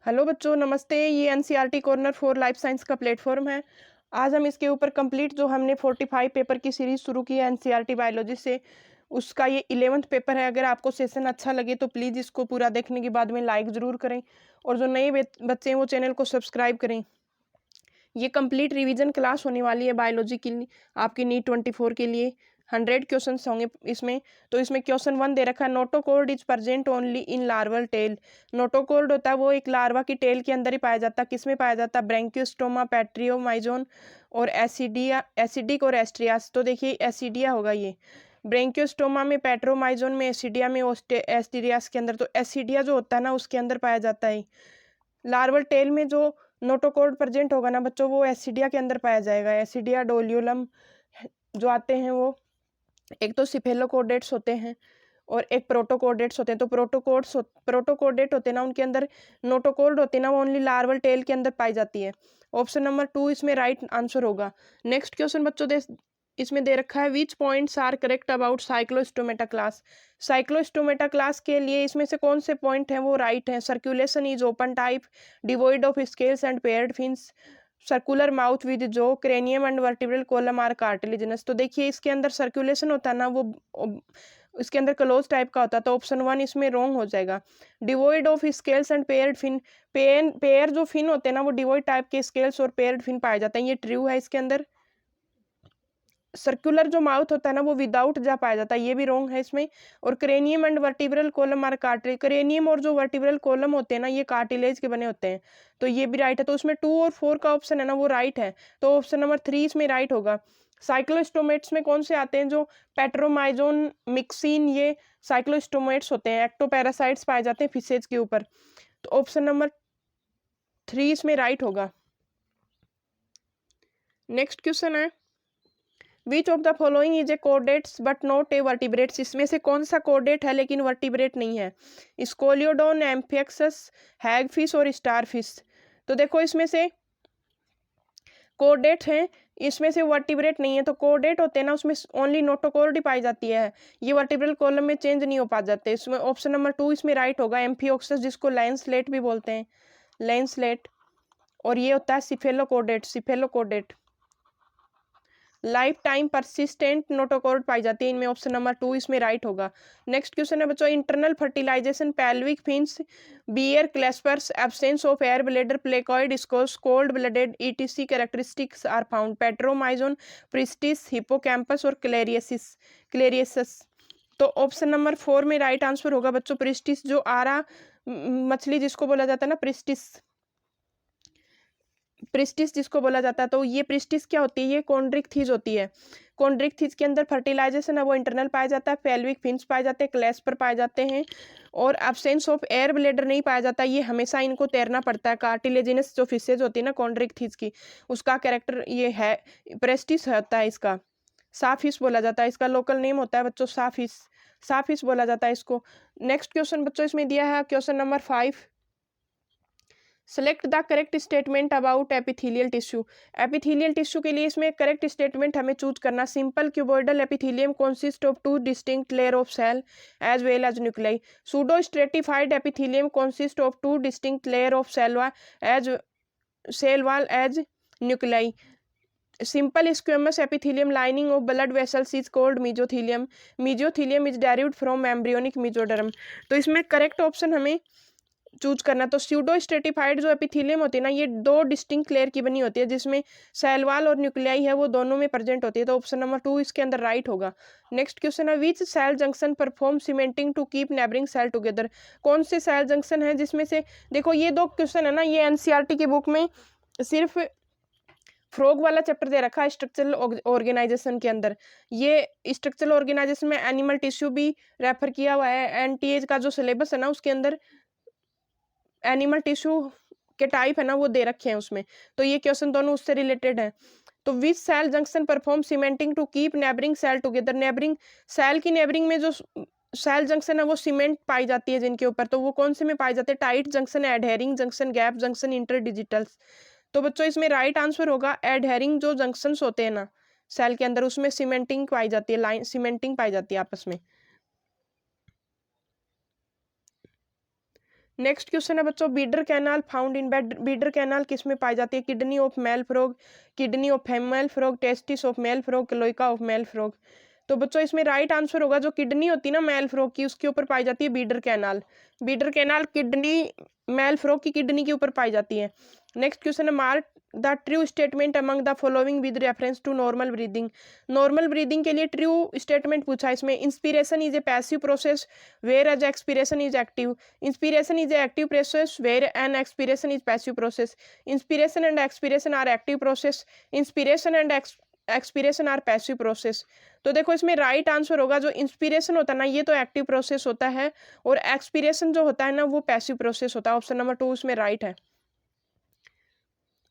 Hello बच्चों, नमस्ते। ये NCERT corner for life science का प्लेटफॉर्म है। आज हम इसके ऊपर कंप्लीट जो हमने 45 पेपर की सीरीज शुरू की है एनसीईआरटी बायोलॉजी से, उसका ये 11th पेपर है। अगर आपको सेशन अच्छा लगे तो प्लीज़ इसको पूरा देखने के बाद में लाइक ज़रूर करें, और जो नए बच्चे हैं वो चैनल को सब्सक्राइब करें। ये कंप्लीट रिवीजन क्लास होने वाली है बायोलॉजी की, आपकी नीट 24 के लिए 100 क्वेश्चन होंगे इसमें। तो इसमें क्वेश्चन 1 दे रखा है, notochord is present only in larval tail. Notochord होता है वो एक लार्वा की टेल के अंदर ही पाया जाता है। किस में पाया जाता है? ब्रैंकियोस्टोमा, पैट्रियोमाइजोन और एसिडिया, एसिडिक और एस्ट्रियास। तो देखिए एसिडिया होगा ये, ब्रैंकियोस्टोमा में, पैट्रोमाइजोन में, एसिडिया में, एस्टीरियास के अंदर। तो एसिडिया जो होता है ना उसके अंदर पाया जाता है। लार्वल टेल में जो नोटोकॉर्ड प्रेजेंट होगा ना बच्चों, वो एसिडिया के अंदर पाया जाएगा। एसिडिया, डोलियोलम जो आते हैं वो एक तो सिफेलोकोडेट्स होते हैं और एक प्रोटोकोडेट्स होते हैं। तो प्रोटोकोडेट होते हैं ना, उनके अंदर नोटोकॉर्ड होते हैं ना, वो ओनली लार्वल टेल के अंदर पाई जाती है। ऑप्शन नंबर 2 इसमें राइट आंसर होगा। नेक्स्ट क्वेश्चन बच्चों इसमें दे रखा है, which points are correct about cyclostomata class. Cyclostomata class के लिए इसमें से कौन से पॉइंट हैं वो राइट हैं? Circulation is open type, devoid of scales and paired fins, circular mouth with jaw, cranium and vertebral column are cartilaginous. तो देखिए इसके अंदर सर्कुलेशन होता है ना, वो इसके अंदर क्लोज टाइप का होता है। तो ऑप्शन 1 इसमें रॉन्ग हो जाएगा। Devoid of scales and paired fin, pair जो फिन होते हैं ना वो डिवोइड टाइप के स्केल्स और पेयर्ड फिन पाए जाते हैं, ये ट्रू है इसके अंदर। सर्कुलर जो माउथ होता है ना वो विदाउट जा पाया जाता है, ये भी रॉन्ग है इसमें। और cranium and vertebral column are cartilage, cranium और जो वर्टिब्रल कॉलम होते हैं ना ये कार्टिलेज के बने होते हैं, तो ये भी राइट है। तो उसमें 2 और 4 का ऑप्शन है ना वो राइट है। तो ऑप्शन नंबर 3 इसमें राइट होगा। साइक्लोस्टोमेट्स में कौन से आते हैं? जो पेट्रोमाइजोन, मिक्सिन, ये साइक्लोस्टोमेट्स होते हैं। एक्टोपैरासाइट्स पाए जाते हैं फिशेज के ऊपर। तो ऑप्शन नंबर 3 इसमें राइट होगा। नेक्स्ट क्वेश्चन है, which of the following is a कोडेट्स but not a vertebrates. इसमें से कौन सा कोडेट है लेकिन वर्टिब्रेट नहीं है? स्कोलियोडोन, एम्फियक्सस, हैगफिश और स्टारफिश। तो देखो इसमें से कोडेट हैं, इसमें से वर्टिब्रेट नहीं है। तो कोडेट होते हैं ना उसमें ओनली नोटोकॉर्ड ही पाई जाती है, ये वर्टिब्रल कॉलम में चेंज नहीं हो पा जाते। इसमें ऑप्शन नंबर 2 इसमें राइट होगा। एम्फियोक्सस जिसको लैंसलेट भी बोलते हैं, लैंसलेट, और ये होता है सिफेलोकोडेट, सिफेलोकोडेट। लाइफ टाइम परसिस्टेंट नोटोकॉर्ड पाई जाती है इनमें, ऑप्शन नंबर 2 इसमें राइट होगा। नेक्स्ट क्वेश्चन है बच्चों, internal fertilization pelvic fins, bear, claspers, absence of air bladder, placoid, scales, cold blooded, etc characteristics are found. Petromyzon, Pristis, Hippocampus और क्लेरियसस। तो option number 4 में राइट आंसर होगा बच्चों priestess, जो आरा मछली जिसको बोला जाता है ना, प्रिस्टिस, प्रिस्टिस जिसको बोला जाता है। तो ये प्रिस्टिस क्या होती है? ये कॉन्ड्रिक्थिज होती है। कॉन्ड्रिक्थिज के अंदर फर्टिलाइजेशन है वो इंटरनल पाया जाता है, पेल्विक फिन्स पाए जाते हैं, क्लेस्पर पाए जाते हैं, और एब्सेंस ऑफ एयर ब्लेडर नहीं पाया जाता। ये हमेशा इनको तैरना पड़ता है। कार्टिलेजिनस जो फिशेज होती है ना कॉन्ड्रिक्थिज की, उसका कैरेक्टर ये है, प्रेस्टिस होता है इसका। साफिश बोला जाता है, इसका लोकल नेम होता है बच्चों साफिश, साफिश बोला जाता है इसको। नेक्स्ट क्वेश्चन बच्चों इसमें दिया है question number 5, select the correct statement about epithelial tissue. Epithelial tissue के लिए इसमें करेक्ट स्टेटमेंट हमें चूज करना। Simple cuboidal epithelium consist of 2 distinct layer of cell as well as nuclei. Pseudo stratified epithelium consist of 2 distinct layer of cell wall as nuclei. Simple squamous epithelium lining of blood vessels is called mesothelium. Mesothelium is derived from embryonic mesoderm. तो इसमें correct option हमें choose करना। तो pseudo stratified जो epithelium होती है ना, ये 2 डिस्टिंक्ट लेयर की बनी होती है, जिसमें सेल वॉल और न्यूक्लियाई है वो दोनों में प्रेजेंट होती है। तो ऑप्शन नंबर 2 इसके अंदर राइट होगा। नेक्स्ट क्वेश्चन है, which cell junction perform cementing to keep neighbouring cell together. कौन से सेल जंक्शन है जिसमें से, देखो ये 2 क्वेश्चन है ना, ये एनसीईआरटी की बुक में सिर्फ फ्रॉग वाला चैप्टर दे रखा है स्ट्रक्चरल ऑर्गेनाइजेशन के अंदर। ये स्ट्रक्चरल ऑर्गेनाइजेशन में एनिमल टिश्यू भी रेफर किया हुआ है। एनटीएज का जो सिलेबस है ना उसके अंदर एनिमल टिश्यू के टाइप है ना वो दे रखे हैं उसमें। तो ये क्वेश्चन दोनों उससे रिलेटेड है। तो which cell junction perform cementing to keep neighbouring cell together. Neighbouring cell की नेबरिंग में जो सेल जंक्शन है वो सीमेंट पाई जाती है जिनके ऊपर, तो वो कौन से में पाए जाते हैं? Tight junction, adhering junction, gap junction, interdigitals. तो बच्चों इसमें राइट आंसर होगा एडहेरिंग जो जंक्शंस होते हैं ना सेल के अंदर, उसमें सीमेंटिंग पाई जाती है, लाइन सीमेंटिंग पाई जाती है आपस में। नेक्स्ट क्वेश्चन है बच्चों, bidder canal found in bidder canal किस में पाई जाती है? Kidney of male frog, kidney of female frog, testis of male frog, cloaca of male frog. तो बच्चों इसमें राइट आंसर होगा जो किडनी होती है ना मेल फ्रॉग की, उसके ऊपर पाई जाती है Bidder canal. Bidder canal kidney, male frog की किडनी के ऊपर पाई जाती है। नेक्स्ट क्वेश्चन है, mark the true statement among the following with reference to normal breathing. Normal breathing के लिए ट्रू स्टेटमेंट पूछा है इसमें। Inspiration is a passive process whereas expiration is active. Inspiration is a active process where an expiration is passive process. Inspiration and expiration are active process, inspiration and expiration are passive process. तो देखो इसमें right answer होगा जो inspiration होता है ना, ये तो एक्टिव प्रोसेस होता है, और एक्सपिरेशन जो होता है ना वो पैसिव प्रोसेस होता है। ऑप्शन नंबर 2 इसमें राइट है।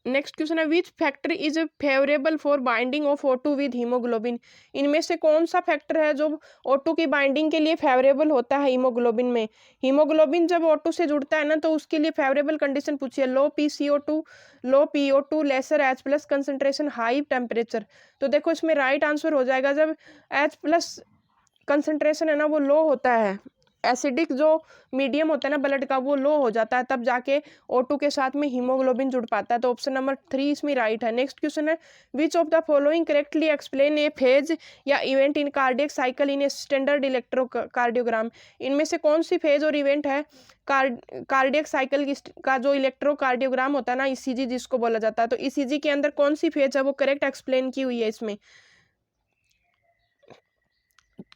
नेक्स्ट क्वेश्चन है, which factor is favourable for binding of O2 with haemoglobin. इनमें से कौन सा फैक्टर है जो O2 की बाइंडिंग के लिए फेवरेबल होता है हीमोग्लोबिन में? हीमोग्लोबिन जब O2 से जुड़ता है ना तो उसके लिए फेवरेबल कंडीशन पूछिए, low PCO2, low PO2, lesser H+ concentration, high temperature. तो देखो इसमें राइट आंसर हो जाएगा जब H+ कंसंट्रेशन है ना वो लो होता है, एसिडिक जो मीडियम होता है ना ब्लड का वो लो हो जाता है, तब जाके O2 के साथ में हीमोग्लोबिन जुड़ पाता है। तो ऑप्शन नंबर 3 इसमें राइट है। नेक्स्ट क्वेश्चन है, which of the following correctly explain a phase या event in cardiac cycle in a standard electrocardiogram. इनमें से कौन सी फेज और इवेंट है कार्डियक साइकिल का जो इलेक्ट्रोकार्डियोग्राम होता है ना, ECG जिसको बोला जाता है, तो ECG के अंदर कौन सी फेज है वो करेक्ट एक्सप्लेन की हुई है इसमें?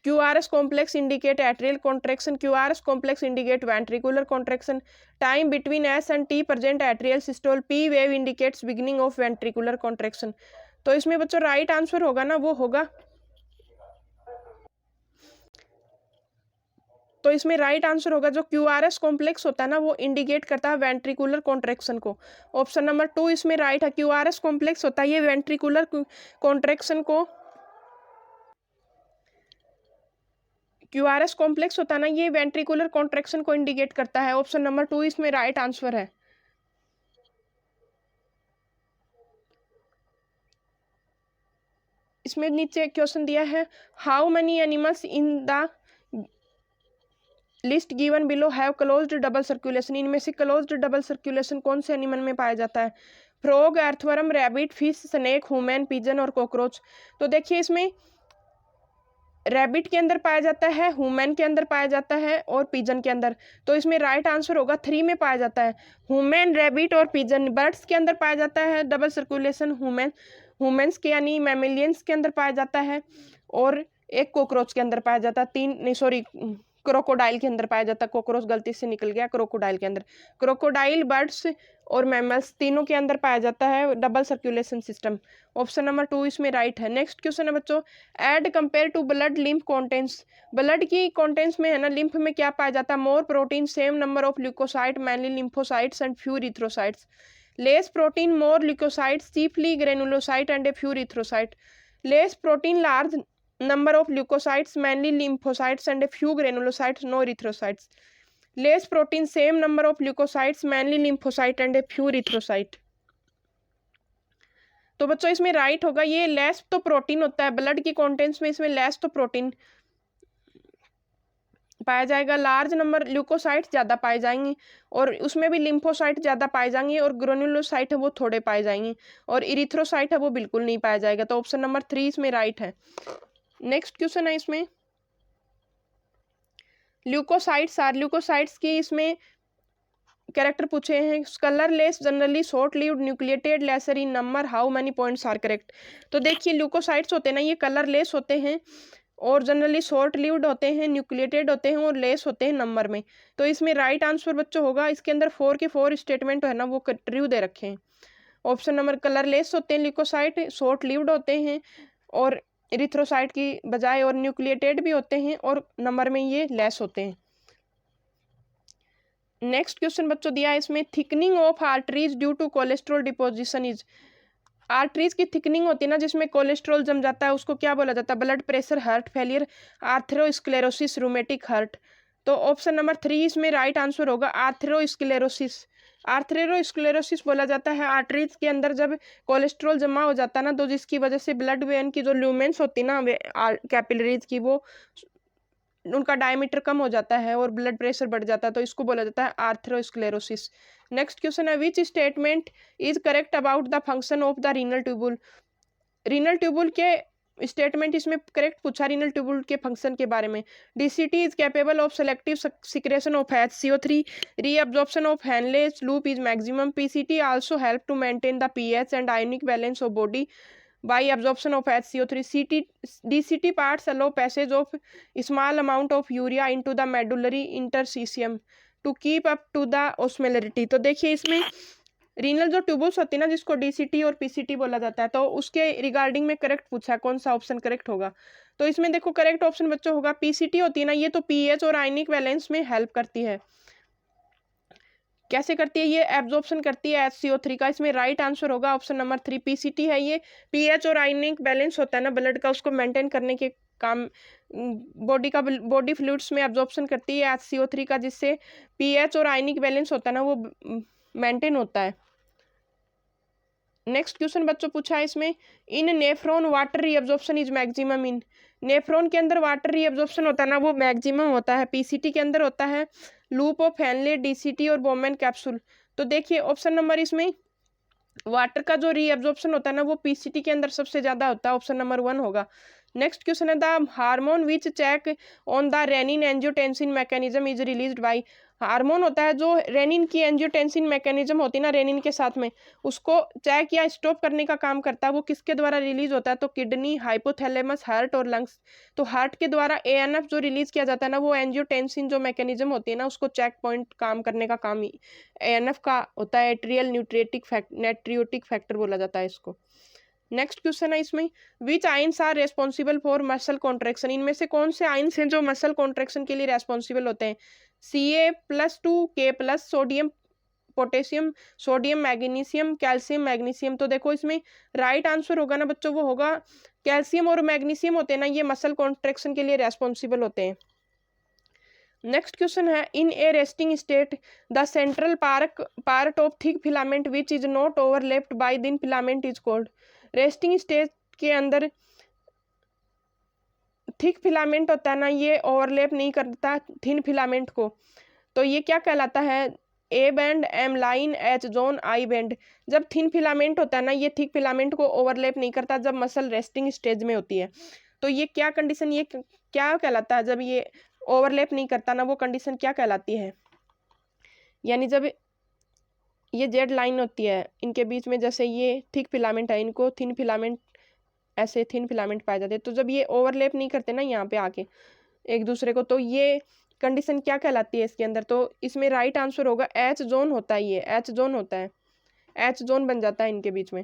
QRS complex indicate atrial contraction, QRS complex indicate ventricular contraction, time between S and T present atrial systole, P wave indicates beginning of ventricular contraction। तो इसमें बच्चों राइट आंसर होगा ना वो होगा, तो इसमें राइट आंसर होगा जो QRS कॉम्प्लेक्स होता है ना वो इंडिकेट करता है वेंट्रिकुलर कॉन्ट्रैक्शन को। ऑप्शन नंबर 2 इसमें राइट है। QRS कॉम्प्लेक्स होता है ये वेंट्रिकुलर कॉन्ट्रैक्शन को, QRS कॉम्प्लेक्स होता है ना ये वेंट्रिकुलर कॉन्ट्रैक्शन को इंडिकेट करता है। ऑप्शन नंबर 2 इसमें राइट आंसर है। इसमें नीचे क्वेश्चन दिया है, how many animals in the list given below have closed double circulation. इनमें से क्लोज्ड डबल सर्कुलेशन कौन से एनिमल में पाया जाता है? Frog, earthworm, rabbit, fish, snake, human, pigeon और कॉकरोच। तो देखिए इसमें रैबिट के अंदर पाया जाता है, ह्यूमन के अंदर पाया जाता है और पिजन के अंदर। तो इसमें राइट आंसर होगा 3 में पाया जाता है। ह्यूमन, रैबिट और पिजन बर्ड्स के अंदर पाया जाता है डबल सर्कुलेशन, ह्यूमन्स के यानी मैमिलियंस के अंदर पाया जाता है, और एक कॉकरोच के अंदर पाया जाता है। 3 नहीं सॉरी क्रोकोडाइल के अंदर पाया जाता है, कॉकरोच गलती से निकल गया, क्रोकोडाइल के अंदर। क्रोकोडाइल, बर्ड्स और मैमल्स तीनों के अंदर पाया जाता है double circulation system. Option number 2 इसमें राइट है। नेक्स्ट क्वेश्चन है बच्चों, as compare to blood lymph contents. Blood की कॉन्टेंट्स में है ना लिम्फ में क्या पाया जाता है? More protein, same number of leukocyte, mainly lymphocytes and few erythrocytes. Less protein, more leukocytes, chiefly granulocyte and a few erythrocyte. Less protein, large number of leukocytes, mainly lymphocytes and a few granulocytes, no erythrocytes. Less protein, same number of leukocytes, mainly lymphocyte and a few erythrocyte। तो बच्चों इसमें right होगा ये less तो protein होता है blood की contents में, इसमें लेस तो प्रोटीन पाया जाएगा, लार्ज नंबर ल्यूकोसाइट ज्यादा पाए जाएंगे और उसमें भी लिम्फोसाइट ज्यादा पाए जाएंगे, और ग्रेनुलोसाइट है वो थोड़े पाए जाएंगे, और इरिथ्रोसाइट है वो बिल्कुल नहीं पाया जाएगा। तो ऑप्शन नंबर 3 इसमें राइट है। नेक्स्ट क्वेश्चन है इसमें, ल्यूकोसाइट्स की इसमें कैरेक्टर पूछे हैं। Colourless, generally short lived, nucleated, lesser in number, how many points are correct. तो देखिए ल्यूकोसाइट्स होते हैं ना ये कलरलेस होते हैं, और जनरली शॉर्ट लिव्ड होते हैं, न्यूक्लिएटेड होते हैं और लेस होते हैं नंबर में। तो इसमें राइट आंसर बच्चों होगा, इसके अंदर 4 के 4 स्टेटमेंट है ना वो ट्रू दे रखे हैं। ऑप्शन नंबर कलरलेस होते हैं ल्यूकोसाइट, शॉर्ट लिव्ड होते हैं और इरिथ्रोसाइट की बजाय, और न्यूक्लिएटेड भी होते हैं और नंबर में ये लेस होते हैं। नेक्स्ट क्वेश्चन बच्चों दिया है इसमें, thickening of arteries due to cholesterol deposition is. Arteries की थिकनिंग होती है ना जिसमें कोलेस्ट्रॉल जम जाता है उसको क्या बोला जाता है? Blood pressure, heart failure, atherosclerosis, rheumatic heart. तो ऑप्शन नंबर 3 इसमें राइट आंसर होगा आर्थरोस्क्लेरोसिस। आर्थरोस्क्लेरोसिस बोला जाता है आर्टरीज के अंदर जब कोलेस्ट्रॉल जमा हो जाता है ना, तो जिसकी वजह से ब्लड वेन की जो ल्यूमेंस होती है ना कैपिलरीज की वो उनका डायमीटर कम हो जाता है और ब्लड प्रेशर बढ़ जाता है, तो इसको बोला जाता है आर्थरोस्क्लेरोसिस। नेक्स्ट क्वेश्चन है, which statement is correct about the function of the renal tubule. Renal tubule के स्टेटमेंट इसमें करेक्ट पूछा रीनल ट्यूबुल के फंक्शन के बारे में। DCT is capable of selective secretion of HCO3, reabsorption of Henle's loop is maximum, PCT also help to maintain the pH and ionic balance of body by absorption of HCO3. DCT parts allow passage of small amount of urea into the medullary interstitium to keep up to the osmolarity। तो देखिए इसमें renal जो tubules होती है ना, जिसको DCT और PCT बोला जाता है, तो उसके रिगार्डिंग में करेक्ट पूछा है, कौन सा ऑप्शन करेक्ट होगा। तो इसमें देखो करेक्ट ऑप्शन बच्चों होगा पीसीटी होती है ना, ये तो पीएच और आयनिक बैलेंस में हेल्प करती है। कैसे करती है? ये एब्जॉर्प्शन करती है HCO3 का। इसमें राइट आंसर होगा ऑप्शन नंबर 3 पीसीटी है। ये पीएच और आयनिक बैलेंस होता है ना ब्लड का, उसको मेंटेन करने के काम बॉडी फ्लूइड्स में एब्जॉर्प्शन करती है HCO3 का, जिससे पीएच और आयनिक बैलेंस होता है ना वो मेंटेन होता है। नेक्स्ट क्वेश्चन बच्चों पूछा है इसमें, in nephron water reabsorption is maximum in. Nephron के अंदर वाटर रीअब्जॉर्प्शन होता है ना वो मैक्सिमम होता है। पीसीटी के अंदर होता है लूप ऑफ हेनले, डीसीटी और बोमेन कैप्सूल। तो देखिए ऑप्शन नंबर इसमें वाटर का जो रीअब्जॉर्प्शन होता है ना वो पीसीटी के अंदर सबसे ज्यादा होता है, ऑप्शन नंबर 1 होगा। नेक्स्ट क्वेश्चन है, the hormone which check on the renin angiotensin mechanism is released by. Hormone होता है जो रेनिन की एंजियोटेंसिन मैकेनिज्म होती है ना रेनिन के साथ में, उसको चेक या स्टॉप करने का काम करता है। वो किसके द्वारा रिलीज होता है? तो किडनी, हाइपोथैलेमस, हार्ट और लंग्स। तो हार्ट के द्वारा एएनएफ जो रिलीज किया जाता है ना, वो एंजियोटेंसिन जो मैकेनिज्म होती है ना, उसको चेक पॉइंट काम करने का काम एएनएफ का होता है। एट्रियल नेट्रियोटिक फैक्टर बोला जाता है इसको। नेक्स्ट क्वेश्चन है इसमें, which ions are responsible for muscle contraction. इनमें से कौन से आइंस हैं जो मसल कॉन्ट्रैक्शन के लिए रेस्पॉन्सिबल होते हैं? Ca+2, K+, sodium potassium, sodium magnesium, calcium magnesium. तो देखो इसमें राइट आंसर होगा ना बच्चों, वो होगा कैल्शियम और मैग्नीशियम होते हैं ना, ये मसल कॉन्ट्रैक्शन के लिए रेस्पॉन्सिबल होते हैं। नेक्स्ट क्वेश्चन है, in a resting state the central part of thick filament which is not overlapped by thin filament is called. Resting state के अंदर थिक फिलामेंट होता है ना, ये ओवरलैप नहीं करता थिन फिलामेंट को, तो ये क्या कहलाता है? A band, M line, H zone, I band. जब थिन फिलामेंट होता है ना, ये थिक फिलामेंट को ओवरलैप नहीं करता जब मसल रेस्टिंग स्टेज में होती है। तो ये क्या कंडीशन, ये क्या कहलाता है जब ये ओवरलैप नहीं करता ना, वो कंडीशन क्या कहलाती है? यानी जब ये जेड लाइन होती है इनके बीच में, जैसे ये थिक फिलामेंट है, इनको थिन फिलामेंट, ऐसे थिन फिलामेंट पाए जाते हैं, तो जब ये ओवरलैप नहीं करते ना यहाँ पे आके एक दूसरे को, तो ये कंडीशन क्या कहलाती है इसके अंदर? तो इसमें राइट आंसर होगा एच जोन होता है। ये एच जोन होता है, एच जोन बन जाता है इनके बीच में।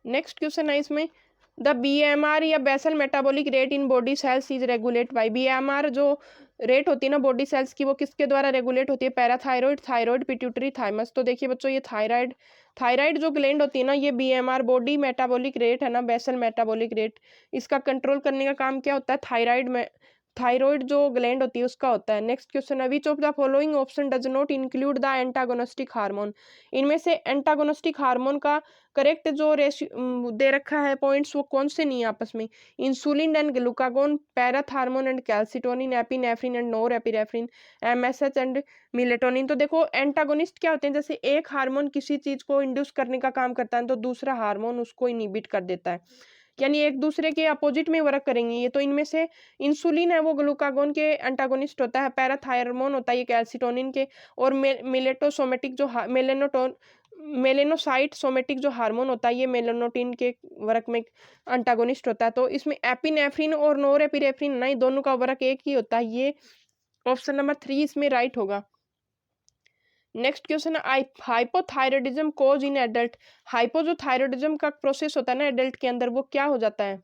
नेक्स्ट क्वेश्चन है इसमें, द बीएमआर या basal metabolic rate in body cells is regulate by. BMR जो रेट होती है ना बॉडी सेल्स की, वो किसके द्वारा रेगुलेट होती है? Parathyroid, thyroid, pituitary, thymus. तो देखिए बच्चों, ये थायराइड जो ग्लैंड होती है ना, ये बीएमआर बॉडी मेटाबॉलिक रेट है ना, बेसल मेटाबॉलिक रेट, इसका कंट्रोल करने का काम क्या होता है? थायराइड जो ग्लैंड होती है उसका होता है। नेक्स्ट क्वेश्चन है, which of the following option does not include the antagonistic hormone. इनमें से एंटागोनिस्टिक हार्मोन का करेक्ट जो दे रखा है पॉइंट्स, वो कौन से नहीं है आपस में? Insulin and glucagon, parathormone and calcitonin, epinephrine and norepinephrine, MSH and melatonin. तो देखो एंटागोनिस्ट क्या होते हैं? जैसे एक हार्मोन किसी चीज को इंड्यूस करने का काम करता है तो दूसरा हार्मोन उसको इनहिबिट कर देता है, यानी एक दूसरे के अपोजिट में वर्क करेंगे ये। तो इनमें से इंसुलिन है वो ग्लूकागोन के एंटागोनिस्ट होता है, पैराथायरमोन होता है ये कैल्सिटोनिन के, और मिलेटोसोमेटिक जो मेलेनोसाइट सोमेटिक जो हार्मोन होता है ये मेलेनोटिन के वर्क में अंटागोनिस्ट होता है। तो इसमें एपिनेफ्रिन और नोरेपिनेफ्रिन नहीं, दोनों का वर्क एक ही होता है। ये ऑप्शन नंबर 3 इसमें राइट होगा। नेक्स्ट क्वेश्चन है, hypothyroidism cause in adult. Hypo जो थायरॉयडिज्म का प्रोसेस होता है ना एडल्ट के अंदर, वो क्या हो जाता है?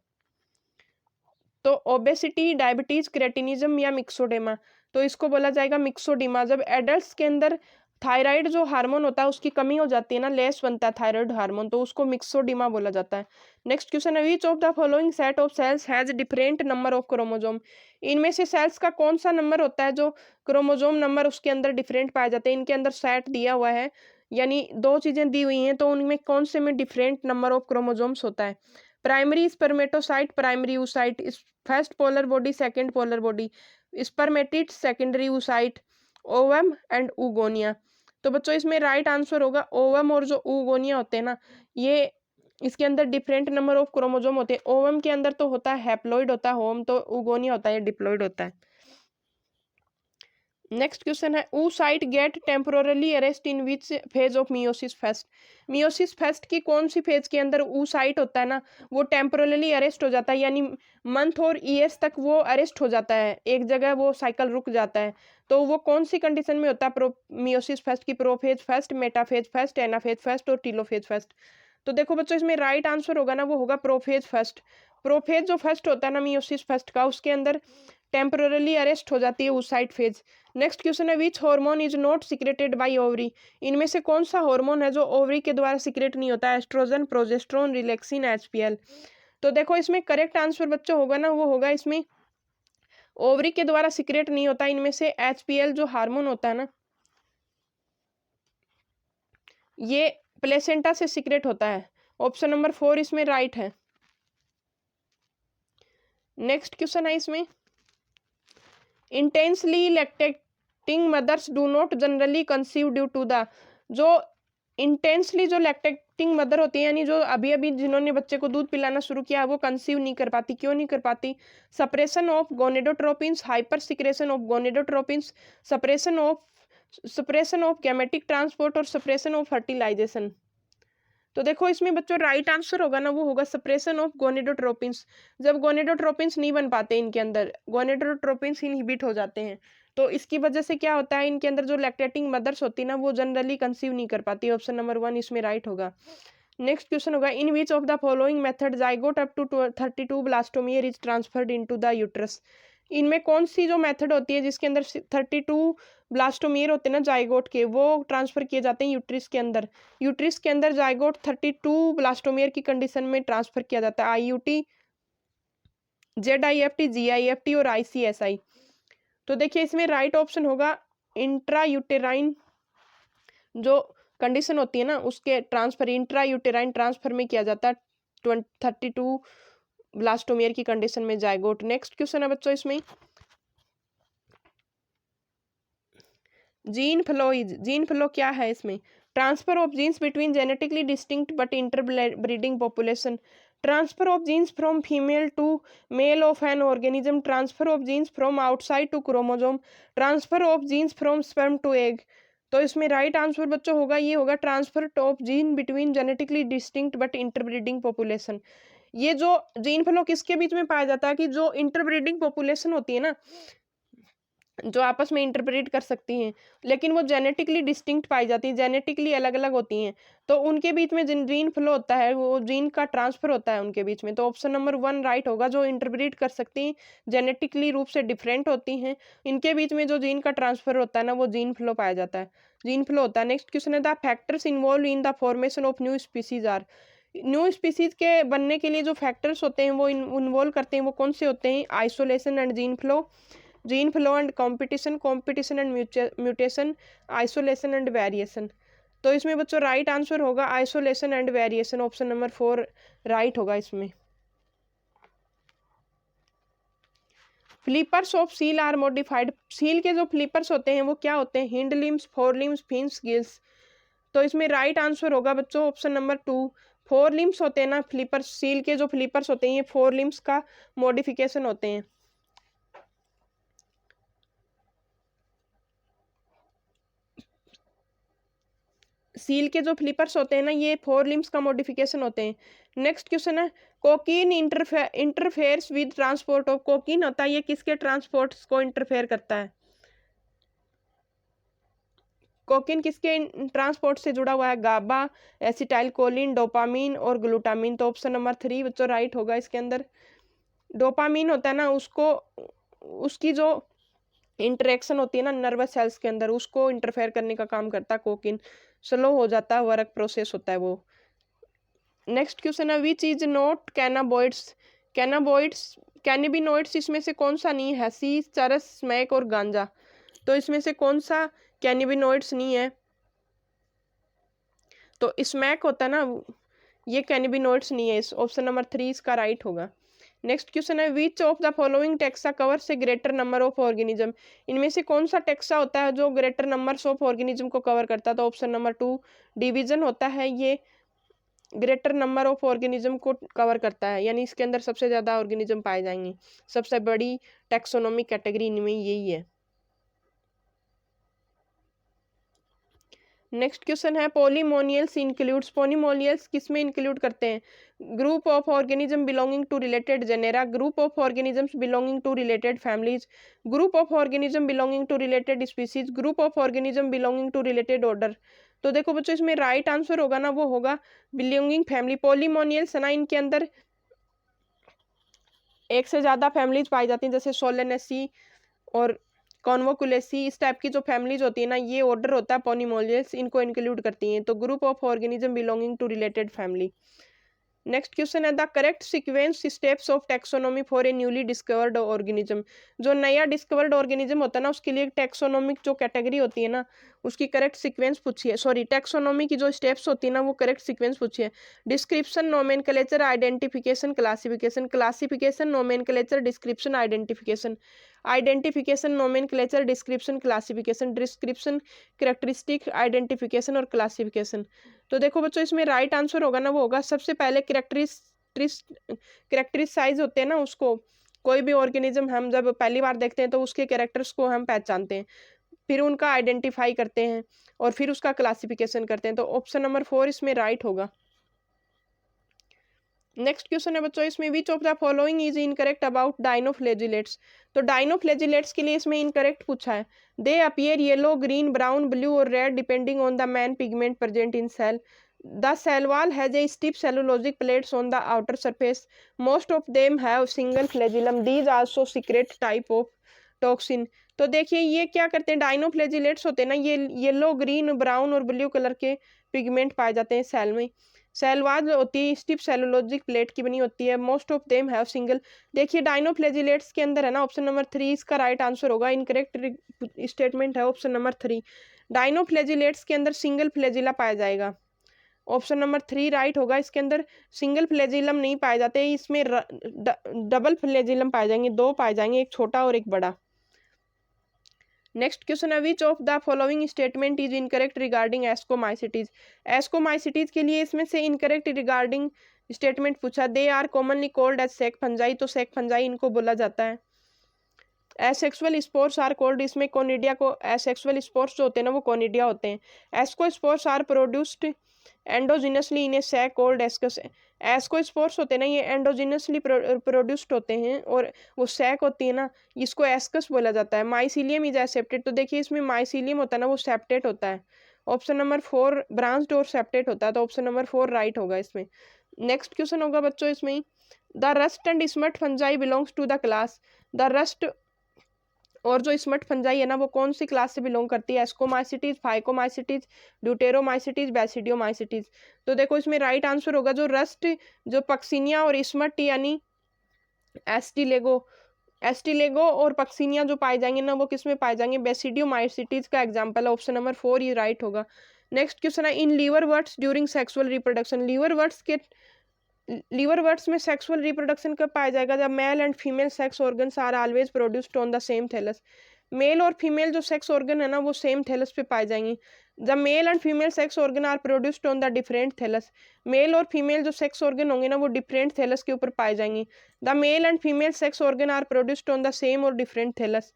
तो ओबेसिटी, डायबिटीज, क्रेटिनिज्म या मिक्सोडेमा। तो इसको बोला जाएगा मिक्सोडिमा। जब एडल्ट्स के अंदर थायराइड जो हार्मोन होता है उसकी कमी हो जाती है ना, लेस बनता है थायराइड हार्मोन, तो उसको मिक्सोडिमा बोला जाता है। नेक्स्ट क्वेश्चन है, which of the following set of cells has different number of chromosome. इनमें से सेल्स का कौन सा नंबर होता है जो क्रोमोजोम नंबर उसके अंदर डिफरेंट पाए जाते हैं? इनके अंदर सेट दिया हुआ है, यानी दो चीज़ें दी हुई हैं तो उनमें कौन से में डिफरेंट नंबर ऑफ क्रोमोजोम्स होता है। प्राइमरी स्पर्मेटोसाइट, प्राइमरी oocyte, इस first polar body, second polar body, spermatid, secondary oocyte, ovum and oogonia. तो बच्चों इसमें राइट आंसर होगा ओवम और जो ऊगोनिया होते हैं ना, ये इसके अंदर डिफरेंट नंबर ऑफ क्रोमोजोम होते हैं। ओवम के अंदर तो होता है हैप्लॉइड होता है होम, तो ऊगोनिया होता है डिप्लॉइड होता है। नेक्स्ट क्वेश्चन है oocyte get temporally arrest in which phase of meiosis first. Meiosis first की कौन सी फेज के अंदर oocyte होता है ना, वो टेम्पोरली अरेस्ट हो जाता है, यानी मंथ और ईयर्स तक वो अरेस्ट हो जाता है, एक जगह वो साइकिल रुक जाता है। तो वो कौन सी कंडीशन में होता है प्रो मियोसिस फेस्ट की? Prophase fest, metaphase fest, anaphase fest और टीलोफेज फेस्ट। तो देखो बच्चों इसमें राइट आंसर होगा ना, वो होगा प्रोफेज फर्स्ट। प्रोफेज जो फर्स्ट होता है ना मियोसिस फर्स्ट का, उसके अंदर टेम्पोरली अरेस्ट हो जाती है oocyte फेज। नेक्स्ट क्वेश्चन है which hormone is not secreted by ovary. इनमें से कौन सा हार्मोन है जो ओवरी के द्वारा सिक्रेट नहीं होता है? Estrogen, progesterone, relaxin, HPL. तो देखो इसमें करेक्ट आंसर बच्चों होगा ना, वो होगा इसमें ओवरी के द्वारा सिक्रेट नहीं होता इनमें से एचपीएल जो हार्मोन होता है ना, ये प्लेसेंटा से सिक्रेट होता है। ऑप्शन नंबर 4 इसमें राइट है। नेक्स्ट क्वेश्चन है इसमें intensely lactating mothers do not generally conceive due to the. जो इंटेंसली जो लैक्टेटिंग मदर होती है, यानी जो अभी अभी जिन्होंने बच्चे को दूध पिलाना शुरू किया, वो कंसीव नहीं कर पाती। क्यों नहीं कर पाती? Suppression of gonadotropins, hyper secretion of gonadotropins, suppression of gametic transport और सप्रेशन ऑफ फर्टिलाइजेशन। तो देखो इसमें बच्चों राइट आंसर होगा ना, वो होगा सप्रेशन ऑफ गोनेडोट्रोपिन्स। जब गोनेडोट्रोपिन्स नहीं बन पाते इनके अंदर, गोनेडोट्रोपिन्स इनहिबिट हो जाते हैं, तो इसकी वजह से क्या होता है, इनके अंदर जो लैक्टेटिंग मदर्स होती है ना, वो जनरली कंसीव नहीं कर पाती। ऑप्शन नंबर 1 इसमें राइट होगा। नेक्स्ट क्वेश्चन होगा in which of the following method zygote up to 32 blastomere is transferred into the uterus. इनमें कौन सी जो मेथड होती है जिसके अंदर 32 ब्लास्टोमियर होते हैं ना जाइगोट के, वो ट्रांसफर किए जाते हैं यूट्रिस के अंदर। यूट्रिस के अंदर जाइगोट 32 ब्लास्टोमियर की कंडीशन में ट्रांसफर किया जाता है। आईयूटी, जेडआईएफटी, जीआईएफटी और आईसीएसआई। तो देखिए इसमें राइट ऑप्शन होगा इंट्रा यूटेराइन जो कंडीशन होती है ना, उसके ट्रांसफर इंट्रा यूटेराइन ट्रांसफर में किया जाता है 32 ब्लास्टोमियर की कंडीशन में जाइगोट। नेक्स्ट क्वेश्चन है बच्चों इसमें जीन फ्लो क्या है इसमें? Transfer of genes between genetically distinct but interbreeding population, transfer of genes from female to male of an organism, transfer of genes from outside to chromosome, transfer of genes from sperm to egg. तो इसमें right answer बच्चों होगा, ये होगा transfer of gene between genetically distinct but interbreeding population. ये जो gene flow किसके बीच में पाया जाता है कि जो इंटरब्रीडिंग पॉपुलेशन होती है ना, जो आपस में इंटरप्रेट कर सकती हैं, लेकिन वो जेनेटिकली डिस्टिंक्ट पाई जाती है, जेनेटिकली अलग अलग होती हैं, तो उनके बीच में जिन जीन फ्लो होता है, वो जीन का ट्रांसफर होता है उनके बीच में। तो ऑप्शन नंबर 1 राइट होगा। जो इंटरप्रेट कर सकती हैं, जेनेटिकली रूप से डिफरेंट होती हैं, इनके बीच में जो जीन का ट्रांसफर होता है ना, वो जीन फ्लो पाया जाता है, जीन फ्लो होता है। नेक्स्ट क्वेश्चन है the factors involve in the formation of new species are. New species के बनने के लिए जो फैक्टर्स होते हैं वो इन्वॉल्व करते हैं, वो कौन से होते हैं? Isolation and gene flow and competition and mutation, isolation and variation. तो इसमें बच्चों राइट आंसर होगा isolation and variation. Option number 4 right होगा इसमें। Flippers of seal are modified, seal के जो फ्लिपर्स होते हैं वो क्या होते हैं? Hind limbs, fore limbs, fins, gills. तो इसमें राइट आंसर होगा बच्चों ऑप्शन नंबर 2। फोर लिम्स होते हैं ना फ्लिपर्स, सील के जो फ्लिपर्स होते हैं ये फोर लिम्स का मॉडिफिकेशन होते हैं। सील के जो फ्लिपर्स होते हैं ना, ये फोर लिम्स का मॉडिफिकेशन होते हैं। नेक्स्ट क्वेश्चन है cocaine interferes with transport of, cocaine होता है ये किसके ट्रांसपोर्ट को इंटरफेयर करता है? कोकीन किसके ट्रांसपोर्ट से जुड़ा हुआ है? गाबा, एसिटाइल कोलिन, डोपामीन और ग्लूटामीन। तो ऑप्शन नंबर 3 बच्चों राइट होगा इसके अंदर। डोपामीन होता है ना, उसको उसकी जो इंटरेक्शन होती है ना नर्वस सेल्स के अंदर, उसको इंटरफेयर करने का काम करता है कोकीन, स्लो हो जाता है, वर्क प्रोसेस होता है वो। नेक्स्ट क्वेश्चन है विच इज नॉट कैनाबिनोइड्स इसमें से कौन सा नहीं है? सीज, चरस, स्मैक और गांजा। तो इसमें से कौन सा कैनाबिनोइड्स नहीं है? तो स्मैक होता है ना, ये कैनिबिनोइड्स नहीं है। इस ऑप्शन नंबर 3 इसका राइट होगा। नेक्स्ट क्वेश्चन है, which of the following taxa cover से ग्रेटर नंबर ऑफ ऑर्गेनिज्म, इनमें से कौन सा टेक्सा होता है जो ग्रेटर नंबर्स ऑफ ऑर्गेनिज्म को कवर करता है? तो ऑप्शन नंबर 2 डिवीजन होता है, ये ग्रेटर नंबर ऑफ ऑर्गेनिज्म को कवर करता है, यानी इसके अंदर सबसे ज़्यादा ऑर्गेनिज्म पाए जाएंगे। सबसे बड़ी टैक्सोनॉमिक कैटेगरी इनमें यही है। नेक्स्ट क्वेश्चन है, पॉलीमोनियल्स इंक्लूड्स, पॉलीमोनियल्स किसमें इंक्लूड करते हैं? Group of organism belonging to related genera, group of organisms belonging to related families, group of organism belonging to related species, group of organism belonging to related order. तो देखो बच्चों, इसमें right answer होगा ना, वो होगा बिलोंगिंग फैमिली। पॉलीमोनियल्स है ना, इनके अंदर एक से ज्यादा फैमिलीज पाई जाती हैं, जैसे सोलेनेसी और कॉन्वोकुलेसी, इस टाइप की जो फैमिलीज होती है ना, ये ऑर्डर होता है पॉलीमोनियल्स, इनको इंक्लूड करती हैं। तो group of organism belonging to related family. Next question है, the correct sequence steps of taxonomy for a newly discovered organism, जो नया डिस्कवर्ड ऑर्गेनिज्म होता है ना, उसके लिए टैक्सोनॉमिक जो कैटेगरी होती है ना, उसकी करेक्ट सीक्वेंस पूछी है। सॉरी, टैक्सोनॉमी की जो स्टेप्स होती है ना, वो करेक्ट सीक्वेंस पूछी है। Description, nomenclature, identification, classification, classification, nomenclature, description, identification, identification, nomenclature, description, classification, description, characteristic, identification और क्लासिफिकेशन। तो देखो बच्चों, इसमें राइट आंसर होगा ना, वो होगा सबसे पहले कैरेक्टरिस्टाइज होते हैं ना, उसको कोई भी ऑर्गेनिज्म हम जब पहली बार देखते हैं तो उसके कैरेक्टर्स को हम पहचानते हैं, फिर उनका आइडेंटिफाई करते हैं और फिर उसका क्लासिफिकेशन करते हैं। तो ऑप्शन नंबर 4 इसमें राइट होगा। नेक्स्ट क्वेश्चन है बच्चों, इसमें which of the following is incorrect about dinoflagellates. तो डाइनोफ्लेजिलेट्स के लिए इसमें इनकरेक्ट पूछा है। They appear yellow, green, brown, blue और red depending on the main pigment present in cell. The cell wall has a stiff cellulosic plates on the outer surface. Most of them have single flagellum. These also secrete type of toxin. तो देखिए ये क्या करते हैं, डाइनोफ्लेजिलेट्स होते हैं ना, ये येलो, ग्रीन, ब्राउन और ब्लू कलर के पिगमेंट पाए जाते हैं सेल में। सेल वाल होती है स्टिफ सेलुलोजिक प्लेट की बनी होती है। Most of them have single. देखिए डाइनोफ्लेजिलेट्स के अंदर है ना, ऑप्शन नंबर 3 इसका राइट आंसर होगा। इनकरेक्ट स्टेटमेंट है ऑप्शन नंबर 3। डाइनोफ्लेजिलेट्स के अंदर सिंगल फ्लेजिला पाया जाएगा। ऑप्शन नंबर 3 राइट होगा। इसके अंदर सिंगल फ्लेजिलम नहीं पाए जाते, इसमें डबल फ्लेजिलम पाए जाएंगे, 2 पाए जाएंगे, एक छोटा और एक बड़ा। नेक्स्ट क्वेश्चन है, which of the following statement is incorrect regarding ascomycetes. Ascomycetes के लिए इसमें से इनकरेक्ट रिगार्डिंग स्टेटमेंट पूछा। They are commonly called as sac fungi, तो सेक फंजाई इनको बोला जाता है। एसेक्सुअल स्पोर्स आर कोल्ड, इसमें कोनिडिया को, एसेक्सुअल स्पोर्स जो होते हैं ना, वो कोनिडिया होते हैं। Asco spores are produced endogenously in a sac called ascus. Asco spores होते हैं ना, ये एंडोजिनसली प्रोड्यूस्ड होते हैं और वो सैक होती है ना, इसको एस्कस बोला जाता है। माइसीलियम इज एसेप्टेड, तो देखिए इसमें माइसीलियम होता है ना, वो सेप्टेट होता है। ऑप्शन नंबर 4 ब्रांच्ड और सेप्टेट होता है, तो ऑप्शन नंबर 4 राइट होगा इसमें। नेक्स्ट क्वेश्चन होगा बच्चों इसमें, the rust and smut fungi belongs to the class. The rust और जो स्मट फंजाई है ना, वो कौन सी क्लास से बिलोंग करती है? Ascomycetes, phycomycetes, deuteromycetes, basidiomycetes. तो देखो इसमें राइट आंसर होगा जो रस्ट, जो पक्सिनिया और स्मट यानी एस्टिलेगो, एस्टिलेगो और पक्सिनिया जो पाए जाएंगे ना, वो किस में पाए जाएंगे? बेसिडियोमाइसिटीज का एग्जाम्पल है। ऑप्शन नंबर 4 ये राइट होगा। नेक्स्ट क्वेश्चन है, in liverworts during sexual reproduction. Liverworts में सेक्सुअल रिप्रोडक्शन कब पाया जाएगा? जब male and female sex organs are always produced on the same thallus. Male और फीमेल जो सेक्स ऑर्गन है ना, वो सेम थैलस पे पाए जाएंगे। जब male and female sex organ are produced on the different thallus. Male और फीमेल जो सेक्स ऑर्गन होंगे ना, वो डिफरेंट थैलस के ऊपर पाए जाएंगे। The male and female sex organ are produced on the same और डिफरेंट थैलस।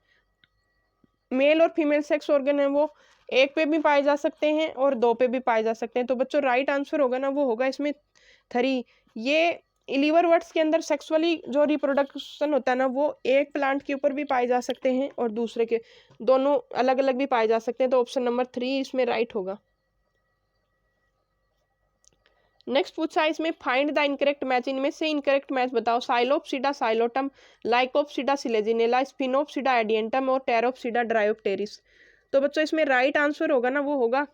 मेल और फीमेल सेक्स ऑर्गन है वो एक पे भी पाए जा सकते हैं और 2 पे भी पाए जा सकते हैं। तो बच्चों राइट आंसर होगा ना, वो होगा इसमें 3। ये लीवर वर्ड्स के अंदर सेक्सुअली जो रिप्रोडक्शन होता है ना, वो एक प्लांट के ऊपर भी पाए जा सकते हैं और दूसरे के, दोनों अलग अलग भी पाए जा सकते हैं। तो ऑप्शन नंबर 3 इसमें राइट होगा। नेक्स्ट पूछा है इसमें, फाइंड द इनकरेक्ट मैच। इनमें से इनकरेक्ट मैच बताओ। साइलोप्सिडा साइलोटम, लाइकोप्सिडा सिलेजिनेला, स्पिनोप्सिडा एडियंटम और टेरोप्सिडा ड्रायोप्टेरिस। तो बच्चों इसमें राइट आंसर होगा ना, वो होगा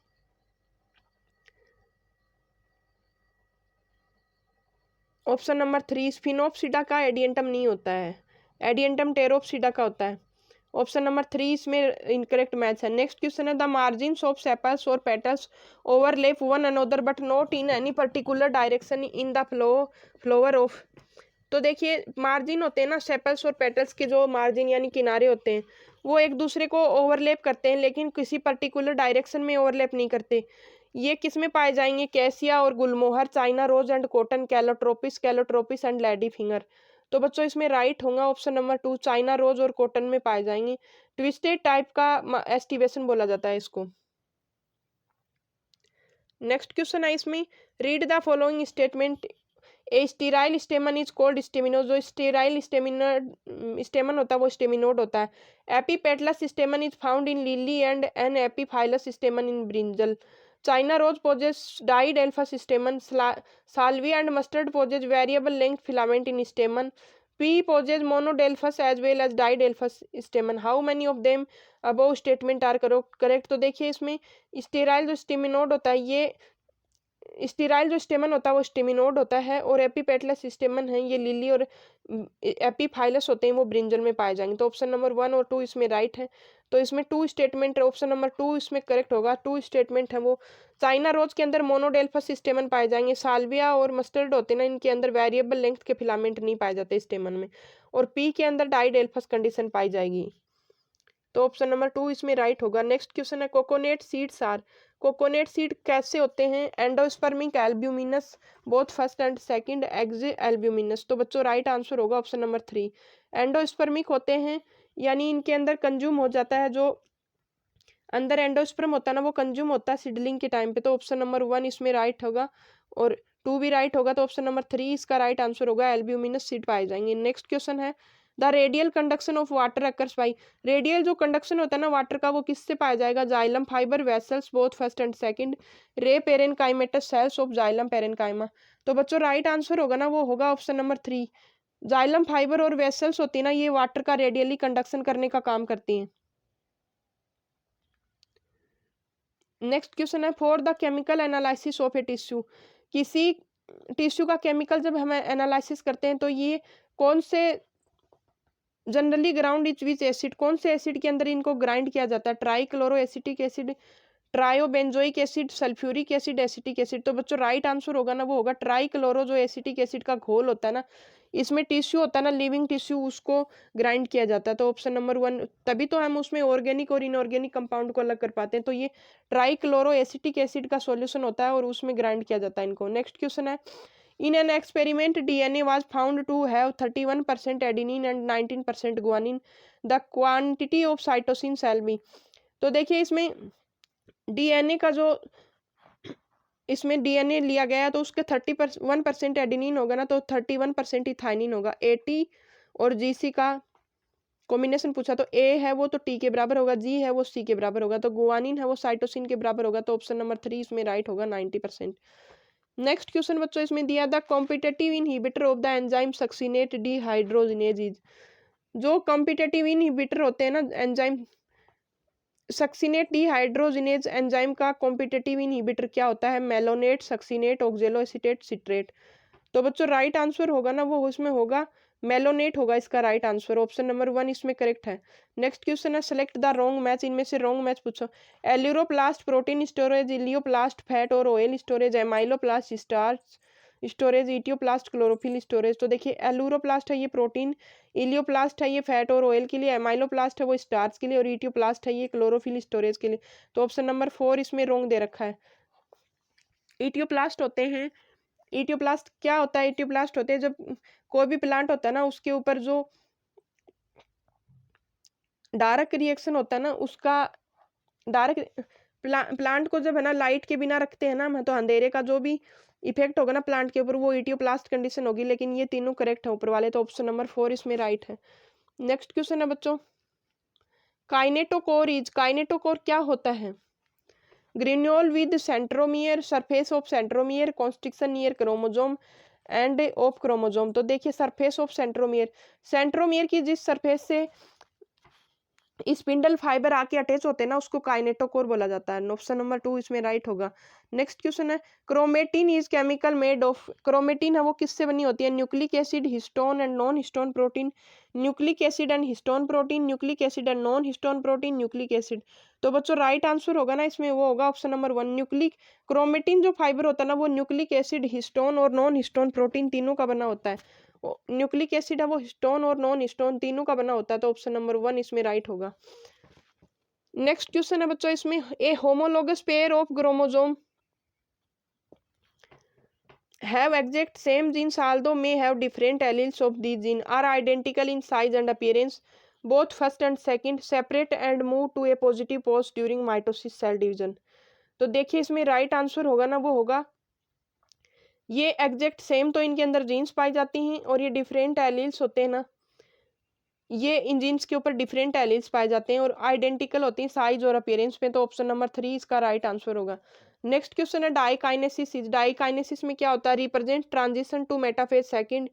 ऑप्शन नंबर 3। स्पिनोप्सिडा का एडियंटम नहीं होता है, एडियंटम टेरोप्सिडा का होता है। ऑप्शन नंबर 3 इसमें इनकरेक्ट मैच है। नेक्स्ट क्वेश्चन है द मार्जिन्स ऑफ सेपल्स और petals overlap one another but not in any particular direction in the flower of. तो देखिए मार्जिन होते हैं ना सेपल्स और पेटल्स के, जो मार्जिन यानी किनारे होते हैं वो एक दूसरे को ओवरलैप करते हैं लेकिन किसी पर्टिकुलर डायरेक्शन में ओवरलैप नहीं करते। ये किस में पाए जाएंगे? कैसिया और gulmohar, China rose and cotton, calotropis and lady finger. तो बच्चों इसमें राइट होगा ऑप्शन नंबर 2, चाइना रोज और कॉटन में पाए जाएंगे। ट्विस्टेड टाइप का एस्टिवेशन बोला जाता है इसको। नेक्स्ट क्वेश्चन है इसमें read the following statement. A sterile stamen is called staminode. जो स्टेराइल स्टेमन होता है वो स्टेमिनोड होता है। Epipetalous stamen is found in lily and an epiphyllous stamen in brinjal. China rose possess diadelphous stamen. Salvia and mustard possess variable length filament in stamen. Pea possess monadelphous as well as diadelphous stamen. How many of them above statement are correct. तो देखिए इसमें sterile जो staminode होता है, ये sterile जो स्टेमन होता है वो स्टेमिनोड होता है, और एपीपेटलस स्टेमन है ये लिली और एपीफाइलस होते हैं वो ब्रिंजल में पाए जाएंगे। तो ऑप्शन नंबर 1 और 2 इसमें राइट है। तो इसमें 2 स्टेटमेंट है, ऑप्शन नंबर 2 इसमें करेक्ट होगा। 2 स्टेटमेंट है वो चाइना रोज के अंदर मोनोडेल्फस स्टेमन पाए जाएंगे। साल्विया और मस्टर्ड होते हैं ना, इनके अंदर वेरिएबल लेंथ के फिलामेंट नहीं पाए जाते स्टेमन में। और पी के अंदर डाइडेल्फस कंडीशन पाई जाएगी। तो ऑप्शन नंबर 2 इसमें राइट होगा। नेक्स्ट क्वेश्चन है coconut seeds are. Coconut seed कैसे होते हैं? Endospermic albuminous, both first and second exalbuminous. तो बच्चों राइट आंसर होगा ऑप्शन नंबर 3। एंडोस्पर्मिक होते हैं यानी इनके अंदर कंज्यूम हो जाता है, जो अंदर एंडोस्पर्म होता है ना वो कंज्यूम होता है सीडलिंग के टाइम पे। तो ऑप्शन नंबर 1 इसमें राइट होगा और 2 भी राइट होगा। तो ऑप्शन नंबर 3 इसका राइट आंसर होगा, एल्ब्यूमिनस सीड पाए जाएंगे। नेक्स्ट क्वेश्चन है the radial conduction of water occurs by. Radial जो कंडक्शन होता है ना वाटर का वो किससे पाया जाएगा? Xylem fibre vessels, both first and second, ray parenchymatous cells of xylem parenchyma. तो बच्चों राइट आंसर होगा ना वो होगा ऑप्शन नंबर 3। जाइलम फाइबर और वेसल्स होती है ना, ये वाटर का रेडियली कंडक्शन करने का काम करती हैं। नेक्स्ट क्वेश्चन है for the chemical analysis of a tissue. किसी टिश्यू का केमिकल जब हम एनालिसिस करते हैं तो ये कौन से जनरली ग्राउंड इच विच एसिड, कौन से एसिड के अंदर इनको ग्राइंड किया जाता है? Trichloroacetic acid, triobenzoic acid, sulphuric acid, acetic acid. तो बच्चों राइट आंसर होगा ना वो होगा ट्राई क्लोरो। जो एसिटिक एसिड का घोल होता है ना, इसमें टिश्यू होता है ना लिविंग टिश्यू, उसको ग्राइंड किया जाता है। तो ऑप्शन नंबर 1, तभी तो हम उसमें ऑर्गेनिक और इनऑर्गेनिक कंपाउंड को अलग कर पाते हैं। तो ये ट्राई क्लोरो एसिटिक एसिड का सॉल्यूशन होता है और उसमें ग्राइंड किया जाता है इनको। नेक्स्ट क्वेश्चन है in an experiment DNA was found to have 31% adenine and 19% guanine. The quantity of cytosine shall be। तो देखिए इसमें डीएनए का जो इसमें डीएनए लिया गया तो उसके 31% एडेनिन होगा ना, तो 31% इथाइनिन होगा। 80 और जीसी का कॉम्बिनेशन पूछा तो ए है वो तो टी के बराबर होगा, जी है वो सी के बराबर होगा, तो गुआनिन है वो साइटोसिन के बराबर होगा। तो ऑप्शन नंबर 3 इसमें राइट होगा 90%। नेक्स्ट क्वेश्चन बच्चों इसमें दिया the competitive inhibitor of the enzyme succinate dehydrogenase is. जो कॉम्पिटेटिव इनहिबिटर होते हैं ना एंजाइम सक्सिनेट डिहाइड्रोजिनेज एंजाइम का कॉम्पिटेटिव इनहिबिटर क्या होता है? Malonate, succinate, ऑक्जेलो acetate, citrate. तो बच्चों राइट आंसर होगा ना वो उसमें होगा मेलोनेट होगा इसका राइट आंसर। ऑप्शन नंबर 1 इसमें करेक्ट है। नेक्स्ट क्वेश्चन है सेलेक्ट द रॉन्ग मैच। इनमें से रॉन्ग मैच पूछो। Aleuroplast protein storage, elaioplast fat और oil storage, amyloplast starch storage, etioplast chlorophyll storage. तो देखिए एल्यूरोप्लास्ट है ये प्रोटीन, इलियोप्लास्ट है ये फैट और ऑयल के लिए, एमाइलोप्लास्ट है वो स्टार्च के लिए, और इटियोप्लास्ट है ये क्लोरोफिल स्टोरेज के लिए। तो ऑप्शन नंबर 4 इसमें रॉन्ग दे रखा है। इटियोप्लास्ट होते हैं, इटियोप्लास्ट क्या होता है? इटियोप्लास्ट होते हैं जब कोई भी प्लांट होता है ना उसके ऊपर जो डार्क रिएक्शन होता है ना, उसका डार्क प्लांट को जब है ना लाइट के बिना रखते हैं ना हम, तो अंधेरे का जो भी इफेक्ट होगा ना प्लांट के ऊपर वो इटियोप्लास्ट कंडीशन होगी। लेकिन ये तीनों करेक्ट है ऊपर वाले, तो ऑप्शन नंबर 4 इसमें राइट है। नेक्स्ट क्वेश्चन है बच्चों काइनेटोकोर इज। काइनेटोकोर क्या होता है? Granule with centromere, surface of centromere, constriction near chromosome end of chromosome. तो देखिए सरफेस ऑफ सेंट्रोमियर, सेंट्रोमियर की जिस सरफेस से स्पिंडल फाइबर आके अटैच होते हैं ना, उसको काइनेटोकोर बोला जाता है। ऑप्शन नंबर 2 इसमें राइट होगा। नेक्स्ट क्वेश्चन है, chromatin is chemical made of, chromatin है वो किससे बनी होती है? Nucleic acid, histone and non histone protein, nucleic acid and histone protein, nucleic acid and non histone protein, nucleic acid. तो बच्चों राइट आंसर होगा ना इसमें, वो होगा ऑप्शन नंबर 1 न्यूक्लिक। क्रोमेटिन जो फाइबर होता है ना, वो न्यूक्लिक एसिड, हिस्टोन और नॉन हिस्टोन प्रोटीन तीनों का बना होता है। न्यूक्लिक एसिड है वो हिस्टोन और नॉन हिस्टोन तीनों का बना होता है, तो ऑप्शन नंबर 1 इसमें राइट होगा। नेक्स्ट क्वेश्चन है बच्चों इसमें, a homologous pair of chromosome have exact same genes although may have different alleles of these genes are identical in size and appearance, both first and second separate and move to a positive pose during mitosis cell division। तो देखिए इसमें right answer होगा ना, वो होगा ये exact same, तो इनके अंदर जीन्स पाई जाती हैं, और ये डिफरेंट एलील्स होते हैं ना, ये इन जीन्स के ऊपर डिफरेंट एलील्स पाए जाते हैं, और आइडेंटिकल होती हैं साइज और अपीयरेंस में, तो ऑप्शन नंबर 3 इसका राइट आंसर होगा। नेक्स्ट क्वेश्चन है, डाइकाइनेसिस। डाइकाइनेसिस में क्या होता है? Represent transition to metaphase second,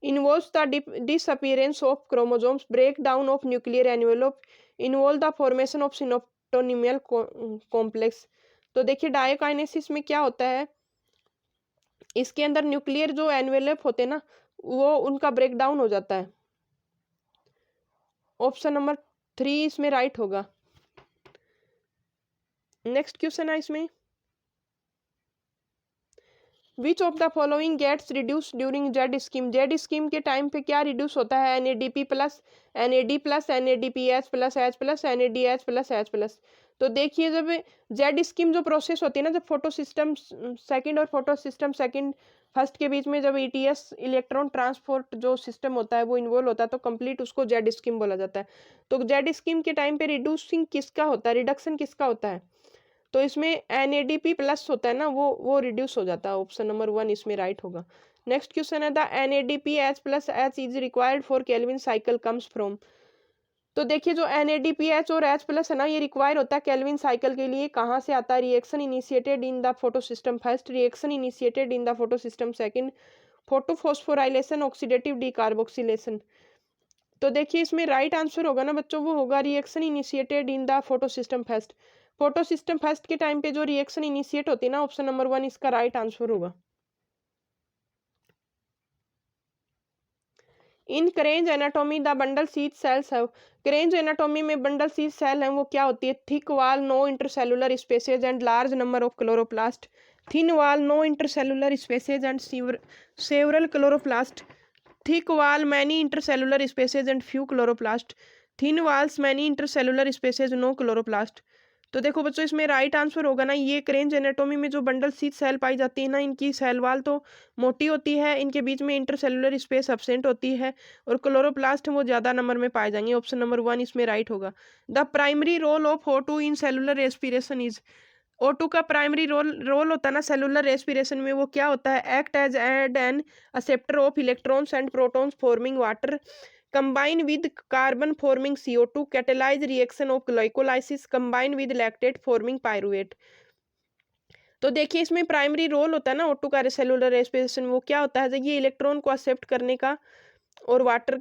involves the disappearance of chromosomes, break down of nuclear envelope, involve the formation of synaptonemal complex. तो देखिए डाइकाइनेसिस में क्या होता है, इसके अंदर न्यूक्लियर जो एनवेलप होते हैं ना, वो उनका ब्रेक डाउन हो जाता है। ऑप्शन नंबर 3 इसमें राइट होगा। नेक्स्ट क्वेश्चन है इसमें, which of the following gets reduce during Z scheme. Z scheme के टाइम पे क्या रिड्यूस होता है? NADP plus, NAD plus, NADPH plus H plus, NADH plus H plus. तो देखिए जब जेड स्कीम जो प्रोसेस होती है ना, जब फोटो सिस्टम सेकंड और फोटो सिस्टम सेकंड फर्स्ट के बीच में जब ETS इलेक्ट्रॉन ट्रांसपोर्ट जो सिस्टम होता है वो इन्वॉल्व होता है, तो कंप्लीट उसको जेड स्कीम बोला जाता है। तो जेड स्कीम के टाइम पे रिड्यूसिंग किसका होता है, रिडक्शन किसका होता है? तो इसमें NADP प्लस होता है ना, वो रिड्यूस हो जाता है। ऑप्शन नंबर 1 इसमें राइट होगा। नेक्स्ट क्वेश्चन है, the NADPH plus H is required for Calvin cycle comes from. तो देखिए जो NADPH और H प्लस है ना, ये रिक्वायर होता है केल्विन साइकिल के लिए, कहाँ से आता है? Reaction initiated in the photosystem first, reaction initiated in the photosystem second, photophosphorylation, oxidative decarboxylation. तो देखिए इसमें राइट आंसर होगा ना बच्चों, वो होगा reaction initiated in the photosystem first. Photosystem first के टाइम पे जो रिएक्शन इनिशिएट होती है ना, ऑप्शन नंबर 1 इसका राइट आंसर होगा। In Kranz anatomy the bundle sheath cells है, क्रेंज एनाटोमी में बंडल सीथ सेल है वो क्या होती है? Thick wall, no intercellular spaces and large number of chloroplast, thin wall, no intercellular spaces and several chloroplast, thick wall, many intercellular spaces and few chloroplast, thin walls, many intercellular spaces, no chloroplast. तो देखो बच्चों इसमें right answer होगा ना, ये क्रेंज anatomy में जो bundle sheath cell पाई जाती है ना, इनकी सेल वाल तो मोटी होती है, इनके बीच में इंटरसेलुलर स्पेस एब्सेंट होती है, और क्लोरोप्लास्ट वो ज्यादा नंबर में पाए जाएंगे। ऑप्शन नंबर 1 इसमें राइट होगा। The primary role of O2 in cellular respiration is, O2 का प्राइमरी रोल होता है ना सेलुलर रेस्पिरेशन में, वो क्या होता है? Act as an acceptor of electrons and protons forming water, combine with carbon forming CO2, catalyze reaction of glycolysis, combine with lactate forming pyruvate। तो देखिए इसमें प्राइमरी रोल होता है ना O2 का सेलुलर रेस्पिरेशन, वो क्या होता है? ये इलेक्ट्रॉन को एक्सेप्ट करने का, और वाटर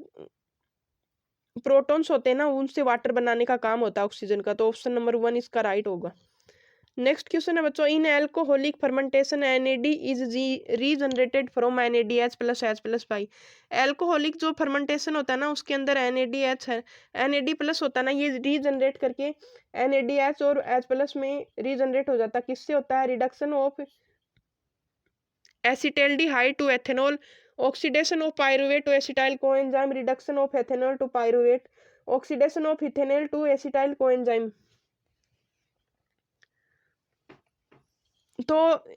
प्रोटॉन्स होते हैं ना, उनसे वाटर बनाने का काम होता है ऑक्सीजन का, तो ऑप्शन नंबर 1 इसका राइट होगा। नेक्स्ट क्वेश्चन है बच्चों, in alcoholic fermentation NAD is regenerated from NADH plus H plus by. Alcoholic जो फर्मेंटेशन होता है ना, उसके अंदर NADH है, NAD प्लस होता है ना, ये रीजनरेट करके NADH और H प्लस में रीजनरेट हो जाता है। किससे होता है? Reduction of acetaldehyde to ethanol, oxidation of pyruvate to acetyl coenzyme, reduction of ethanol to pyruvate, oxidation of ethanol to acetyl coenzyme. तो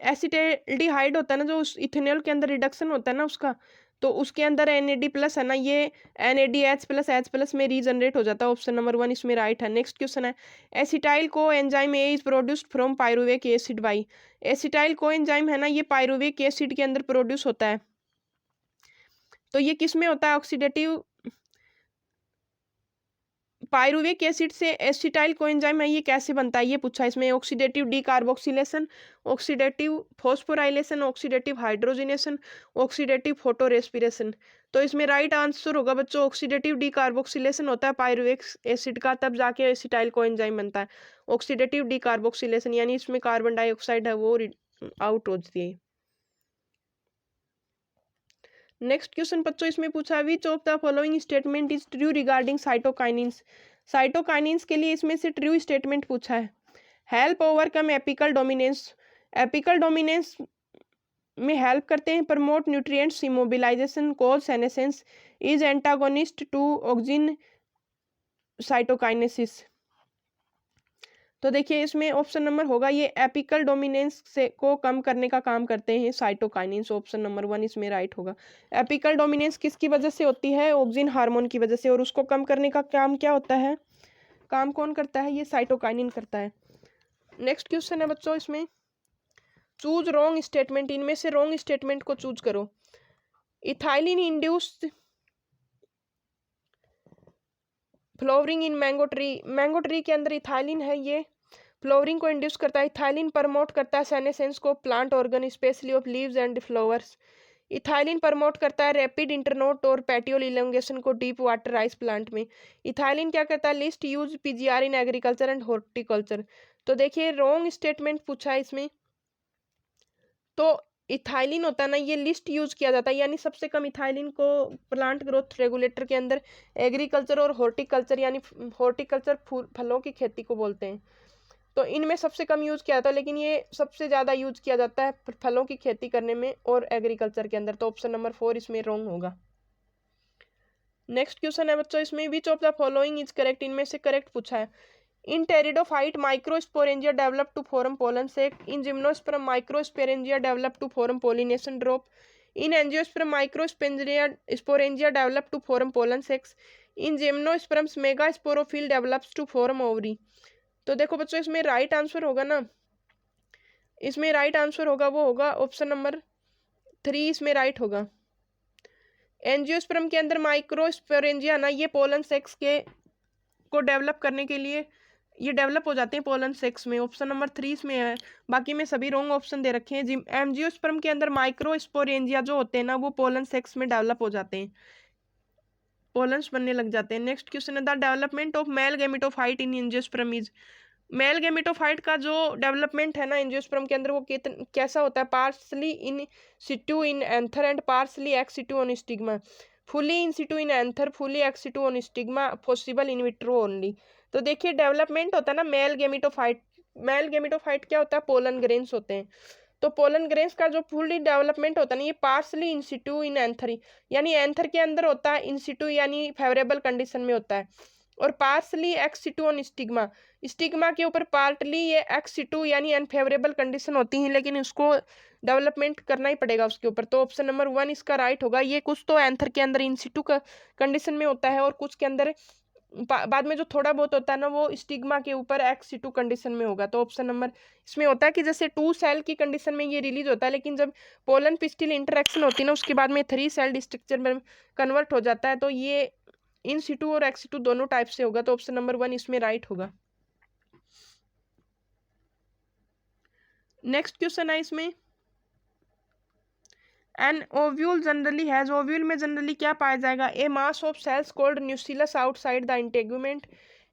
एसिटाल्डिहाइड होता है ना, जो उस इथेनॉल के अंदर रिडक्शन होता है ना उसका, तो उसके अंदर NAD प्लस है ना, ये NADH प्लस H प्लस में रीजनरेट हो जाता है। ऑप्शन नंबर 1 इसमें राइट है। नेक्स्ट क्वेश्चन है, acetyl coenzyme A is produced from pyruvic acid by. Acetyl coenzyme है ना, ये पायरुवेक एसिड के अंदर प्रोड्यूस होता है, तो ये किस में होता है? ऑक्सीडेटिव पायरुवेक एसिड से एसिटाइल कोएंजाइम है, ये कैसे बनता है ये पूछा इसमें। Oxidative decarboxylation, oxidative phosphorylation, oxidative hydrogenation, oxidative photo respiration. तो इसमें राइट आंसर होगा बच्चों ऑक्सीडेटिव डीकार्बोक्सिलेशन होता है पायरुवेक एसिड का, तब जाके एसिटाइल कोएंजाइम बनता है। ऑक्सीडेटिव डीकार्बोक्सिलेशन यानी इसमें कार्बन डाइऑक्साइड है वो आउट हो जाती है। नेक्स्ट क्वेश्चन बच्चों इसमें पूछा which of the following statement is true regarding cytokinins. Cytokinins के लिए इसमें से ट्रू स्टेटमेंट पूछा है। Help overcome apical dominance, apical dominance में हेल्प करते हैं। Promote nutrients immobilization, cause senescence, is antagonist to auxin cytokinesis. तो देखिए इसमें ऑप्शन नंबर होगा ये एपिकल डोमिनेंस से को कम करने का काम करते हैं साइटोकाइनिन्स। ऑप्शन नंबर 1 इसमें राइट होगा। एपिकल डोमिनेंस किसकी वजह से होती है? ऑक्सिन हार्मोन की वजह से। और उसको कम करने का काम क्या होता है? काम कौन करता है? ये साइटोकाइनिन करता है। नेक्स्ट क्वेश्चन है बच्चों इसमें चूज रॉन्ग स्टेटमेंट, इनमें से रॉन्ग स्टेटमेंट को चूज करो। Ethylene induced flowering in mango tree, mango tree के अंदर इथाइलिन है, ये फ्लावरिंग को इंड्यूस करता है। इथाइलिन प्रमोट करता है सेनेसेंस को plant organ specially of leaves and flowers. Ethylene promote करता है रैपिड इंटरनोट और पैटियोल इलोंगेशन को डीप वाटर राइस प्लांट में। इथाइलिन क्या करता है? List use PGR in agriculture and horticulture. तो देखिए रॉन्ग स्टेटमेंट पूछा है इसमें। तो इथाइलिन होता है ना, ये लिस्ट यूज किया जाता है, यानी सबसे कम इथाइलिन को प्लांट ग्रोथ रेगुलेटर के अंदर एग्रीकल्चर और हॉर्टिकल्चर यानी हॉर्टिकल्चर फलों की खेती को बोलते हैं। तो इनमें सबसे कम यूज किया जाता है, लेकिन ये सबसे ज्यादा यूज किया जाता है फलों की खेती करने में और एग्रीकल्चर के अंदर। तो ऑप्शन नंबर 4 इसमें रॉन्ग होगा। नेक्स्ट क्वेश्चन है बच्चों इसमें which of the following is correct, इनमें से करेक्ट पूछा है। In pteridophyte microsporangia develop to form pollen sac, in gymnosperm microsporangia develop to form pollination drop, in angiosperm microsporangia develop to form pollen sacs, in gymnosperms megasporophyll develops to form ovary. तो देखो बच्चों इसमें right answer होगा ना, इसमें right answer होगा वो होगा ऑप्शन नंबर 3 इसमें राइट होगा। एंजियोस्पर्म के अंदर माइक्रोस्पोरेंजिया ना ये पोलन सेक्स के को डेवलप करने के लिए ये डेवलप हो जाते हैं पोलन सेक्स में। ऑप्शन नंबर 3 इसमें है, बाकी में सभी रॉन्ग ऑप्शन दे रखे हैं। एंजियोस्पर्म के अंदर माइक्रोस्पोरेंजिया जो होते हैं ना वो पोलन सेक्स में डेवलप हो जाते हैं, पोलन्स बनने लग जाते हैं। नेक्स्ट क्वेश्चन है the development of male gametophyte in angiosperm is, male gametophyte का जो डेवलपमेंट है ना एंजियोस्पर्म के अंदर वो कैसा होता है? Partially in situ in anther and partially ex situ on stigma, fully in situ in anther, fully ex situ on stigma, possible in vitro only. तो देखिए डेवलपमेंट होता है ना मेल गैमेटोफाइट, मेल गैमेटोफाइट क्या होता है? पोलन ग्रेन्स होते हैं। तो पोलन ग्रेन्स का जो फुली डेवलपमेंट होता है ना ये partially in situ in anther यानी एंथर के अंदर होता है, इन सिटू यानी फेवरेबल कंडीशन में होता है, और partially ex situ on stigma, stigma के ऊपर पार्टली ये एक्स सिटू यानी अनफेवरेबल कंडीशन होती है, लेकिन उसको डेवलपमेंट करना ही पड़ेगा उसके ऊपर। तो ऑप्शन नंबर 1 इसका राइट होगा। ये कुछ तो एंथर के अंदर इन सिटू का कंडीशन में होता है और कुछ के अंदर बाद में जो थोड़ा बहुत होता है ना वो स्टिग्मा के ऊपर एक्स सिटू कंडीशन में होगा। तो ऑप्शन नंबर इसमें होता है कि जैसे 2 सेल की कंडीशन में ये रिलीज होता है, लेकिन जब पोलन पिस्टिल इंटरेक्शन होती है ना उसके बाद में 3 सेल स्ट्रक्चर में कन्वर्ट हो जाता है। तो ये इन सिटू और एक्स सिटू दोनों टाइप से होगा। तो ऑप्शन नंबर 1 इसमें राइट होगा। नेक्स्ट क्वेश्चन है इसमें an ovule generally has, ovule में जनरली क्या पाया जाएगा? A mass of cells called nucleus outside the integument,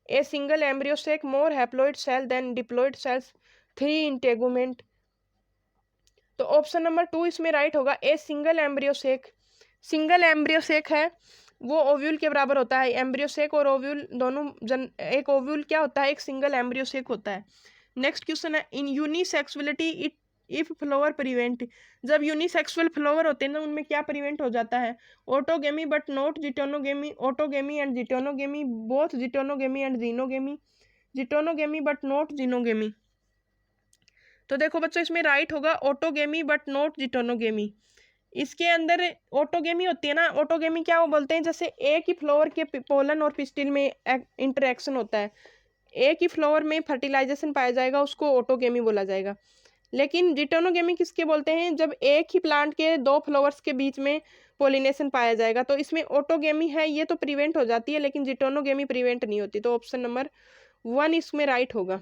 a single embryo sac, more haploid cell than diploid cells, 3 integument. तो option number 2 इसमें right होगा। A single embryo sac, single embryo sac है वो ovule के बराबर होता है। Embryo sac और ओव्यूल दोनों एक ओव्यूल क्या होता है? एक सिंगल एम्ब्रियो सेक होता है। नेक्स्ट क्वेश्चन है in unisexuality it if flower prevent, जब यूनिसेक्सुअल फ्लावर होते हैं ना उनमें क्या प्रिवेंट हो जाता है? Autogamy but not geitonogamy, autogamy and geitonogamy, both geitonogamy and xenogamy, geitonogamy but not xenogamy. तो देखो बच्चों इसमें राइट होगा ऑटोगेमी बट नॉट जिटोनोगेमी। इसके अंदर ऑटोगेमी होती है ना, ऑटोगेमी क्या वो बोलते हैं जैसे एक ही फ्लावर के पोलन और पिस्टिल में इंटरेक्शन होता है, एक ही फ्लावर में फर्टिलाइजेशन पाया जाएगा उसको ऑटोगेमी बोला जाएगा। लेकिन जिटोनोगेमी किसके बोलते हैं, जब एक ही प्लांट के दो फ्लावर्स के बीच में पोलिनेशन पाया जाएगा। तो इसमें ऑटोगेमी है, ये तो प्रिवेंट हो जाती है, लेकिन जिटोनोगेमी प्रिवेंट नहीं होती। तो ऑप्शन नंबर 1 इसमें राइट होगा।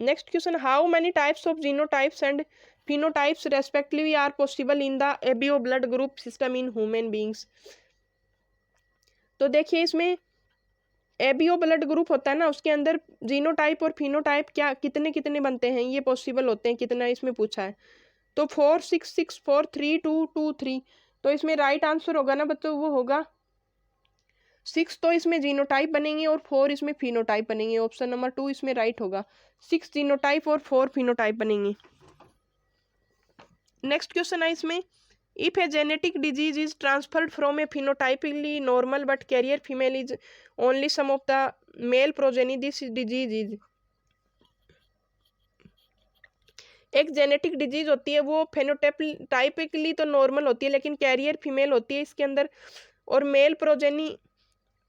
Next question, how many types of genotypes and phenotypes respectively are possible in the ABO blood group system in human beings। तो देखिए इसमें एबीओ ब्लड ग्रुप होता है ना, उसके अंदर जीनोटाइप और फिनोटाइप क्या कितने कितने बनते हैं, ये पॉसिबल होते हैं, कितना इसमें पूछा है। तो 4 6 6 4 3 2 2 3। तो इसमें राइट आंसर होगा ना बच्चों, वो होगा 6। तो इसमें जीनोटाइप बनेंगे और 4 इसमें फिनोटाइप बनेंगे। ऑप्शन नंबर 2 इसमें राइट होगा, 6 जीनोटाइप और 4 फिनोटाइप बनेंगे। नेक्स्ट क्वेश्चन है इसमें, if a genetic disease is transferred from a phenotypically normal but carrier female is only some of the male progeny, this disease is. एक genetic disease होती है, वो फेनोटाइपिकली तो नॉर्मल होती है लेकिन कैरियर फीमेल होती है इसके अंदर, और मेल प्रोजेनी,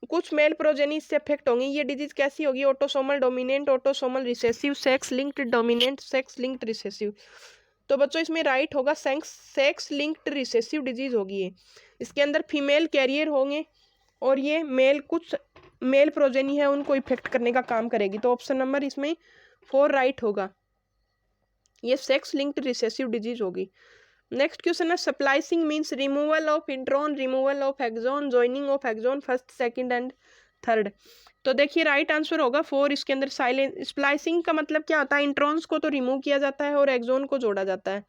कुछ मेल प्रोजेनी इससे अफेक्ट होंगी। ये डिजीज कैसी होगी, autosomal dominant, autosomal recessive, sex linked dominant, sex linked recessive. तो बच्चों इसमें राइट होगा सेक्स लिंक्ड रिसेसिव डिजीज होगी ये। इसके अंदर फीमेल कैरियर होंगे और ये मेल, कुछ मेल प्रोजेनी है उनको इफेक्ट करने का काम करेगी। तो ऑप्शन नंबर इसमें 4 राइट होगा, ये सेक्स लिंक्ड रिसेसिव डिजीज होगी। नेक्स्ट क्वेश्चन है, splicing means removal of intron, removal of exon, joining of exon first second and third. तो देखिए राइट आंसर होगा 4 इसके अंदर। साइलेंट स्प्लाइसिंग का मतलब क्या होता है, इंट्रॉन्स को तो रिमूव किया जाता है और एक्सॉन को जोड़ा जाता है।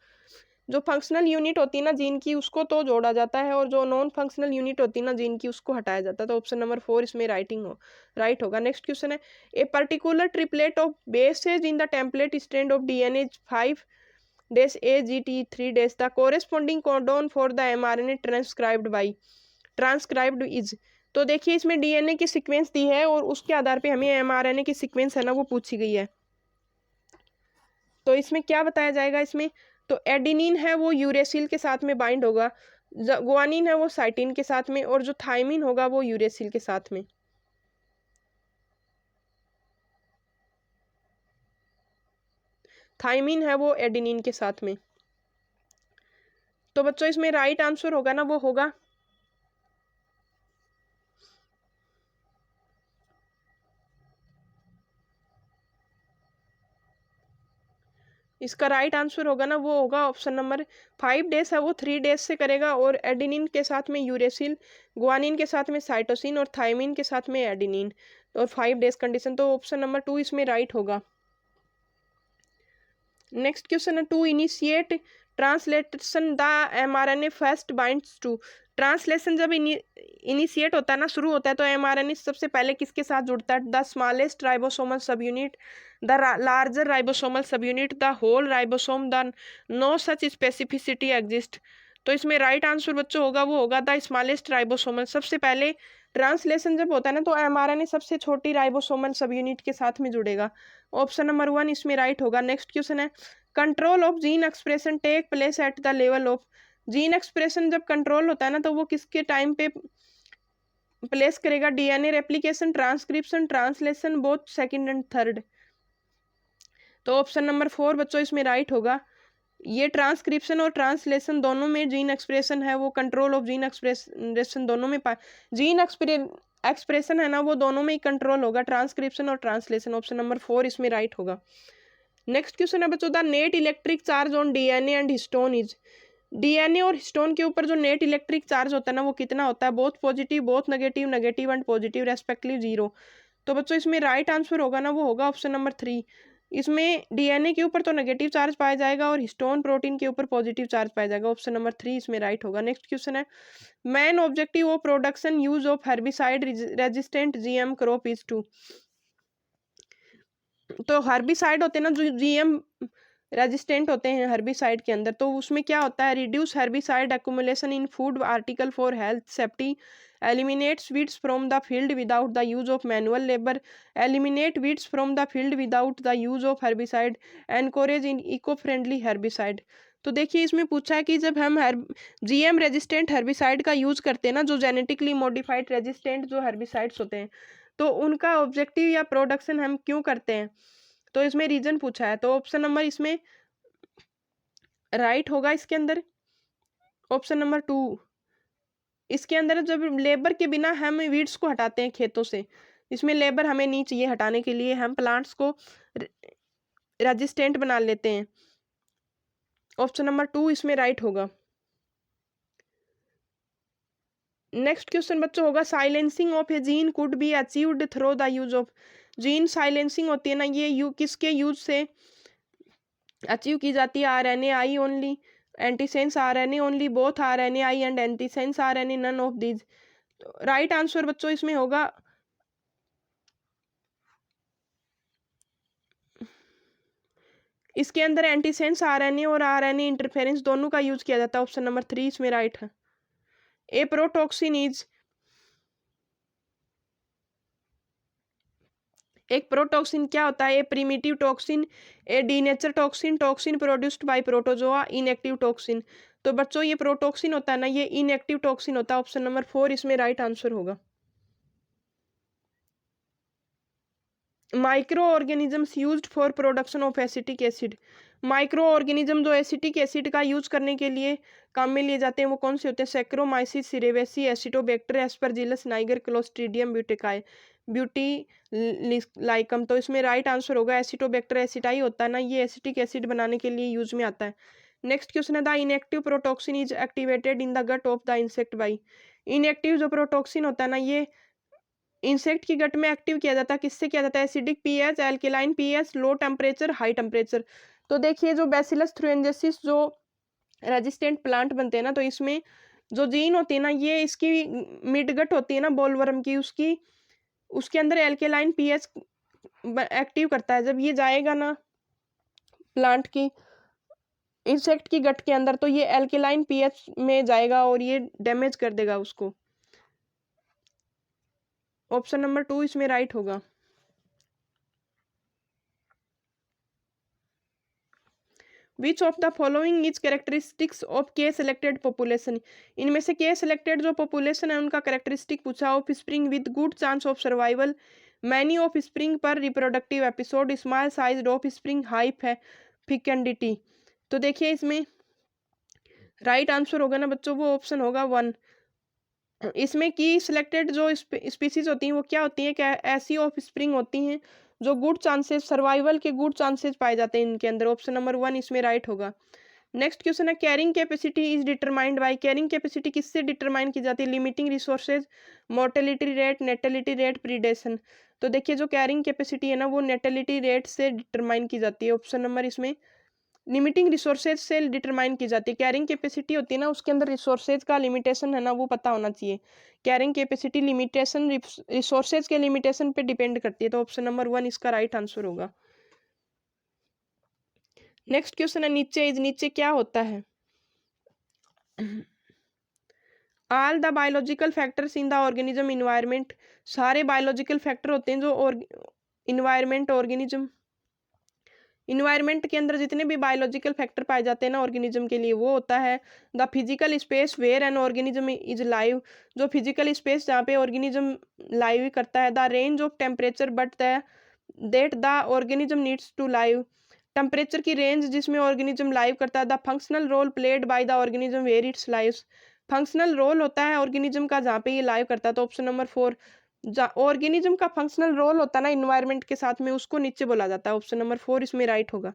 जो फंक्शनल यूनिट होती है ना जीन की, उसको तो जोड़ा जाता है, और जो नॉन फंक्शनल यूनिट होती है ना जीन की, उसको हटाया जाता है। तो ऑप्शन नंबर 4 इसमें राइट होगा। नेक्स्ट क्वेश्चन है, a particular triplet of bases in the template strand of DNA 5 dash AGT 3 dash the corresponding codon for the mRNA transcribed is। तो देखिए इसमें डीएनए की सीक्वेंस दी है और उसके आधार पे हमें एमआरएनए की सीक्वेंस है ना वो पूछी गई है। तो इसमें क्या बताया जाएगा, इसमें तो एडिनिन है वो यूरेसिल के साथ में बाइंड होगा, ग्वानिन है वो साइटिन के साथ में, और जो थाइमिन होगा वो यूरेसिल के साथ में। थाइमिन है वो एडिनिन के साथ में। तो बच्चों इसमें राइट आंसर होगा ना, वो होगा इसका राइट आंसर होगा ना, वो होगा ऑप्शन नंबर 5 डेज है वो 3 डेज से करेगा, और एडिनिन के साथ में यूरेसिल, ग्वानिन के साथ में साइटोसिन और थाइमिन के साथ में एडिनिन, और 5 डेज कंडीशन। तो ऑप्शन नंबर 2 इसमें राइट होगा। नेक्स्ट क्वेश्चन है, to initiate translation the mRNA first binds to. Translation जब इनिशिएट होता है ना, शुरू होता है, तो एमआरएनए सबसे पहले किसके साथ जुड़ता है, the smallest ribosomal subunit, the larger ribosomal subunit, the whole ribosome, the no such specificity exist. तो इसमें राइट आंसर बच्चों होगा, वो होगा द स्मॉलेस्ट राइबोसोमल। सबसे पहले ट्रांसलेशन जब होता है ना, तो एमआरएनए सबसे छोटी राइबोसोमल सब यूनिट के साथ में जुड़ेगा। ऑप्शन नंबर 1 इसमें राइट होगा। नेक्स्ट क्वेश्चन है, control of gene expression take place at the level of. Gene expression जब कंट्रोल होता है ना, तो वो किसके टाइम पे प्लेस करेगा, DNA replication, transcription, translation, both second and third. तो ऑप्शन नंबर 4 बच्चों इसमें राइट होगा। ये ट्रांसक्रिप्शन और ट्रांसलेशन दोनों में जीन एक्सप्रेशन है, वो कंट्रोल ऑफ जीन एक्सप्रेशन दोनों में जीन एक्सप्रेशन है ना, वो दोनों में ही कंट्रोल होगा, ट्रांसक्रिप्शन और ट्रांसलेशन। ऑप्शन नंबर 4 इसमें राइट होगा। नेक्स्ट क्वेश्चन है बच्चों, the net electric charge on DNA and histone is. DNA और हिस्टोन के ऊपर जो नेट इलेक्ट्रिक चार्ज होता है ना, वो कितना होता है, both positive, both negative, negative and positive respectively 0। तो बच्चों इसमें राइट आंसर होगा ना, वो होगा ऑप्शन नंबर 3। इसमें डीएनए के ऊपर तो नेगेटिव चार्ज पाया जाएगा और हिस्टोन प्रोटीन के ऊपर पॉजिटिव चार्ज पाया जाएगा। ऑप्शन नंबर 3 इसमें राइट होगा। नेक्स्ट क्वेश्चन है, main objective of production use of herbicide resistant GM crop is to. तो हर्बिसाइड होते हैं ना, जो जीएम रेजिस्टेंट होते हैं हर्बिसाइड के अंदर, तो उसमें क्या होता है, reduce herbicide accumulation in food article for health safety, eliminates weeds from the field without the use of manual labor, eliminate weeds from the field without the use of herbicide, encourage in eco-friendly herbicide। तो देखिए इसमें पूछा है कि जब हम GM resistant herbicide का use करते हैं ना, जो जेनेटिकली मॉडिफाइड रेजिस्टेंट जो हर्बिसाइड्स होते हैं, तो उनका ऑब्जेक्टिव या प्रोडक्शन हम क्यों करते हैं, तो इसमें रीजन पूछा है, तो ऑप्शन नंबर इसमें राइट होगा इसके अंदर ऑप्शन नंबर 2। इसके अंदर जब लेबर के बिना हम वीड्स को हटाते हैं खेतों से, इसमें लेबर हमें नहीं चाहिए हटाने के लिए, हम प्लांट्स को रेजिस्टेंट बना लेते हैं। ऑप्शन नंबर 2 इसमें राइट होगा। नेक्स्ट क्वेश्चन बच्चों होगा silencing of A gene could be achieved through the use of. Gene silencing होती है ना, ये किसके यूज से अचीव की जाती है? RNAi only, antisense RNA only, both RNAi and antisense RNA, none of these. Right answer बच्चों इसमें होगा इसके अंदर एंटीसेंस RNA और RNA इंटरफेरेंस दोनों का यूज किया जाता है। ऑप्शन नंबर 3 इसमें राइट है। ए प्रोटॉक्सिन इज, एक प्रोटॉक्सिन क्या होता है? A primitive toxin, a denature toxin, toxin produced by protozoa, inactive toxin. तो बच्चों ये प्रोटॉक्सिन होता है ना, ये इनएक्टिव टॉक्सिन होता है। ऑप्शन नंबर 4 इसमें राइट आंसर होगा। Micro organisms used for production of acetic acid. Micro organism जो एसिटिक एसिड का यूज करने के लिए काम में लिए जाते हैं वो कौन से होते हैं? Saccharomyces cerevisiae, Acetobacter, Aspergillus niger, Clostridium butyricai, butylicum. तो इसमें राइट आंसर होगा एसिटोबैक्टर एसिटाई होता है ना, ये एसिटिक एसिड बनाने के लिए यूज में आता है। नेक्स्ट क्वेश्चन है the inactive protoxin is activated in the gut of the insect by. Inactive जो प्रोटॉक्सिन होता है ना, ये इंसेक्ट की गट में एक्टिव किया जाता है, किससे किया जाता है? Acidic pH, alkaline pH, low temperature, high temperature. तो देखिए जो बैसिलस थ्रूएंजेसिस जो रेजिस्टेंट प्लांट बनते हैं ना, तो इसमें जो जीन होती है ना, ये इसकी मिडगट होती है ना बॉलवर्म की, उसके अंदर एल्केलाइन पीएच एक्टिव करता है। जब ये जाएगा ना प्लांट की इंसेक्ट की गट के अंदर, तो ये एल्केलाइन पीएच में जाएगा और ये डैमेज कर देगा उसको। ऑप्शन नंबर 2 इसमें राइट होगा। विच of the following is characteristics of के सेलेक्टेड पॉपुलेशन। इनमें से के सेलेक्टेड जो पॉपुलेशन है उनका कैरेक्टरिस्टिक पूछा। Offspring with good chance of survival, many of spring पर reproductive episode, small size offspring, high fecundity. तो देखिए इसमें राइट आंसर होगा ना बच्चों, वो ऑप्शन होगा 1। इसमें की सिलेक्टेड जो स्पीसीज होती हैं वो क्या होती हैं? क्या ऐसी ऑफ स्प्रिंग होती हैं जो गुड चांसेस, सर्वाइवल के गुड चांसेस पाए जाते हैं इनके अंदर। ऑप्शन नंबर 1 इसमें राइट होगा। नेक्स्ट क्वेश्चन है carrying capacity is determined by. Carrying capacity किससे डिटरमाइन की जाती है? Limiting resources, mortality rate, natality rate, predation. तो देखिए जो कैरिंग कैपेसिटी है ना, वो नेटेलिटी रेट से डिटरमाइन की जाती है। ऑप्शन नंबर इसमें लिमिटिंग रिसोर्सेज से डिटरमाइन की जाती है। कैरिंग कैपेसिटी होती है ना, उसके अंदर रिसोर्सेज का लिमिटेशन है ना, वो पता होना चाहिए। कैरिंग कैपेसिटी लिमिटेशन रिसोर्सेज के लिमिटेशन पे डिपेंड करती है। तो ऑप्शन नंबर 1 इसका राइट आंसर होगा। नेक्स्ट क्वेश्चन है नीचे इज, नीचे क्या होता है? All the biological factors in the organism environment. सारे बायोलॉजिकल फैक्टर होते हैं जो इन्वायरमेंट ऑर्गेनिज्म, इन्वायरमेंट के अंदर जितने भी बायोलॉजिकल फैक्टर पाए जाते हैं ना ऑर्गेनिज्म के लिए, वो होता है the physical space where an organism is live. जो फिजिकल स्पेस जहाँ पे ऑर्गेनिज्म लाइव करता है। The range of temperature but that the organism needs to live. Temperature की रेंज जिसमें ऑर्गेनिज्म लाइव करता है। The functional role played by the organism where its lives. Functional role होता है ऑर्गेनिज्म का जहाँ पे ये लाइव करता है। तो ऑप्शन नंबर 4 ऑर्गेनिज्म का फंक्शनल रोल होता है ना इन्वायरमेंट के साथ में, उसको नीचे बोला जाता है। ऑप्शन नंबर 4 इसमें राइट होगा।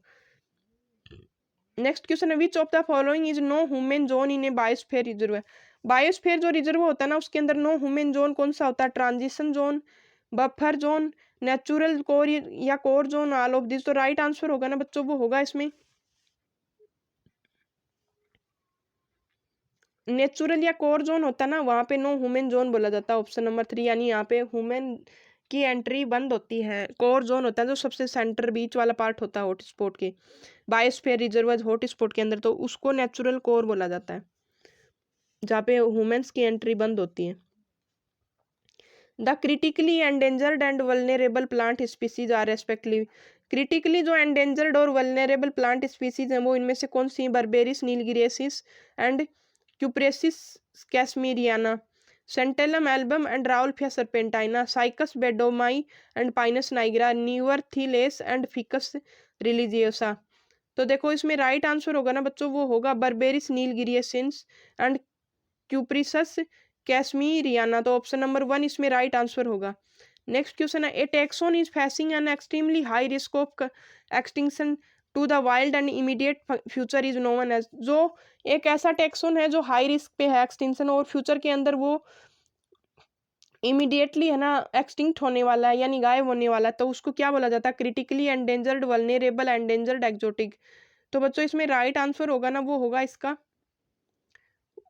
नेक्स्ट क्वेश्चन है which of the following is no human zone in a biosphere reserve. Biosphere जो रिजर्व होता है ना, उसके अंदर नो ह्यूमन जोन कौन सा होता है? Transition zone, buffer zone, natural core या core zone, all of this. तो राइट आंसर होगा ना बच्चों, वो होगा इसमें नेचुरल या कोर जोन होता है ना, वहां पे नो ह्यूमन जोन बोला जाता है। ऑप्शन नंबर 3 यानी यहाँ पे ह्यूमन की एंट्री बंद होती है। कोर जोन होता है जो सबसे सेंटर बीच वाला पार्ट होता है हॉटस्पॉट के, बायोस्फीयर रिजर्व हॉटस्पॉट के अंदर, तो उसको नेचुरल कोर बोला जाता है जहाँ पे ह्यूमंस की एंट्री बंद होती है। The critically endangered and vulnerable plant species are respectively. Critically जो एंडेंजर्ड और वल्नरेबल प्लांट स्पीसीज हैं वो इनमें से कौन सी? Berberis nilghiriensis and Cupressus cashmeriana. Santalum album and Rauvolfia serpentina, Cycas beddomei and Pinus nigra, neuarthiles and Ficus religiosa. तो देखो इसमें राइट आंसर होगा ना बच्चों, वो होगा बर्बेरिस नीलगिरियसिंस एंड क्यूप्रिसस कैसमीरियाना। तो ऑप्शन नंबर 1 इसमें राइट आंसर होगा। नेक्स्ट क्वेश्चन है, a taxon is facing an extremely high risk of extinction to the wild and immediate future is known as. जो एक ऐसा टैक्सोन है जो हाई रिस्क पे है एक्सटिंक्शन और फ्यूचर के अंदर वो इमीडिएटली है ना एक्सटिंक्ट होने वाला है यानी गायब होने वाला है, तो उसको क्या बोला जाता है? Critically endangered, vulnerable, endangered, exotic. तो बच्चों इसमें राइट आंसर होगा ना, वो होगा इसका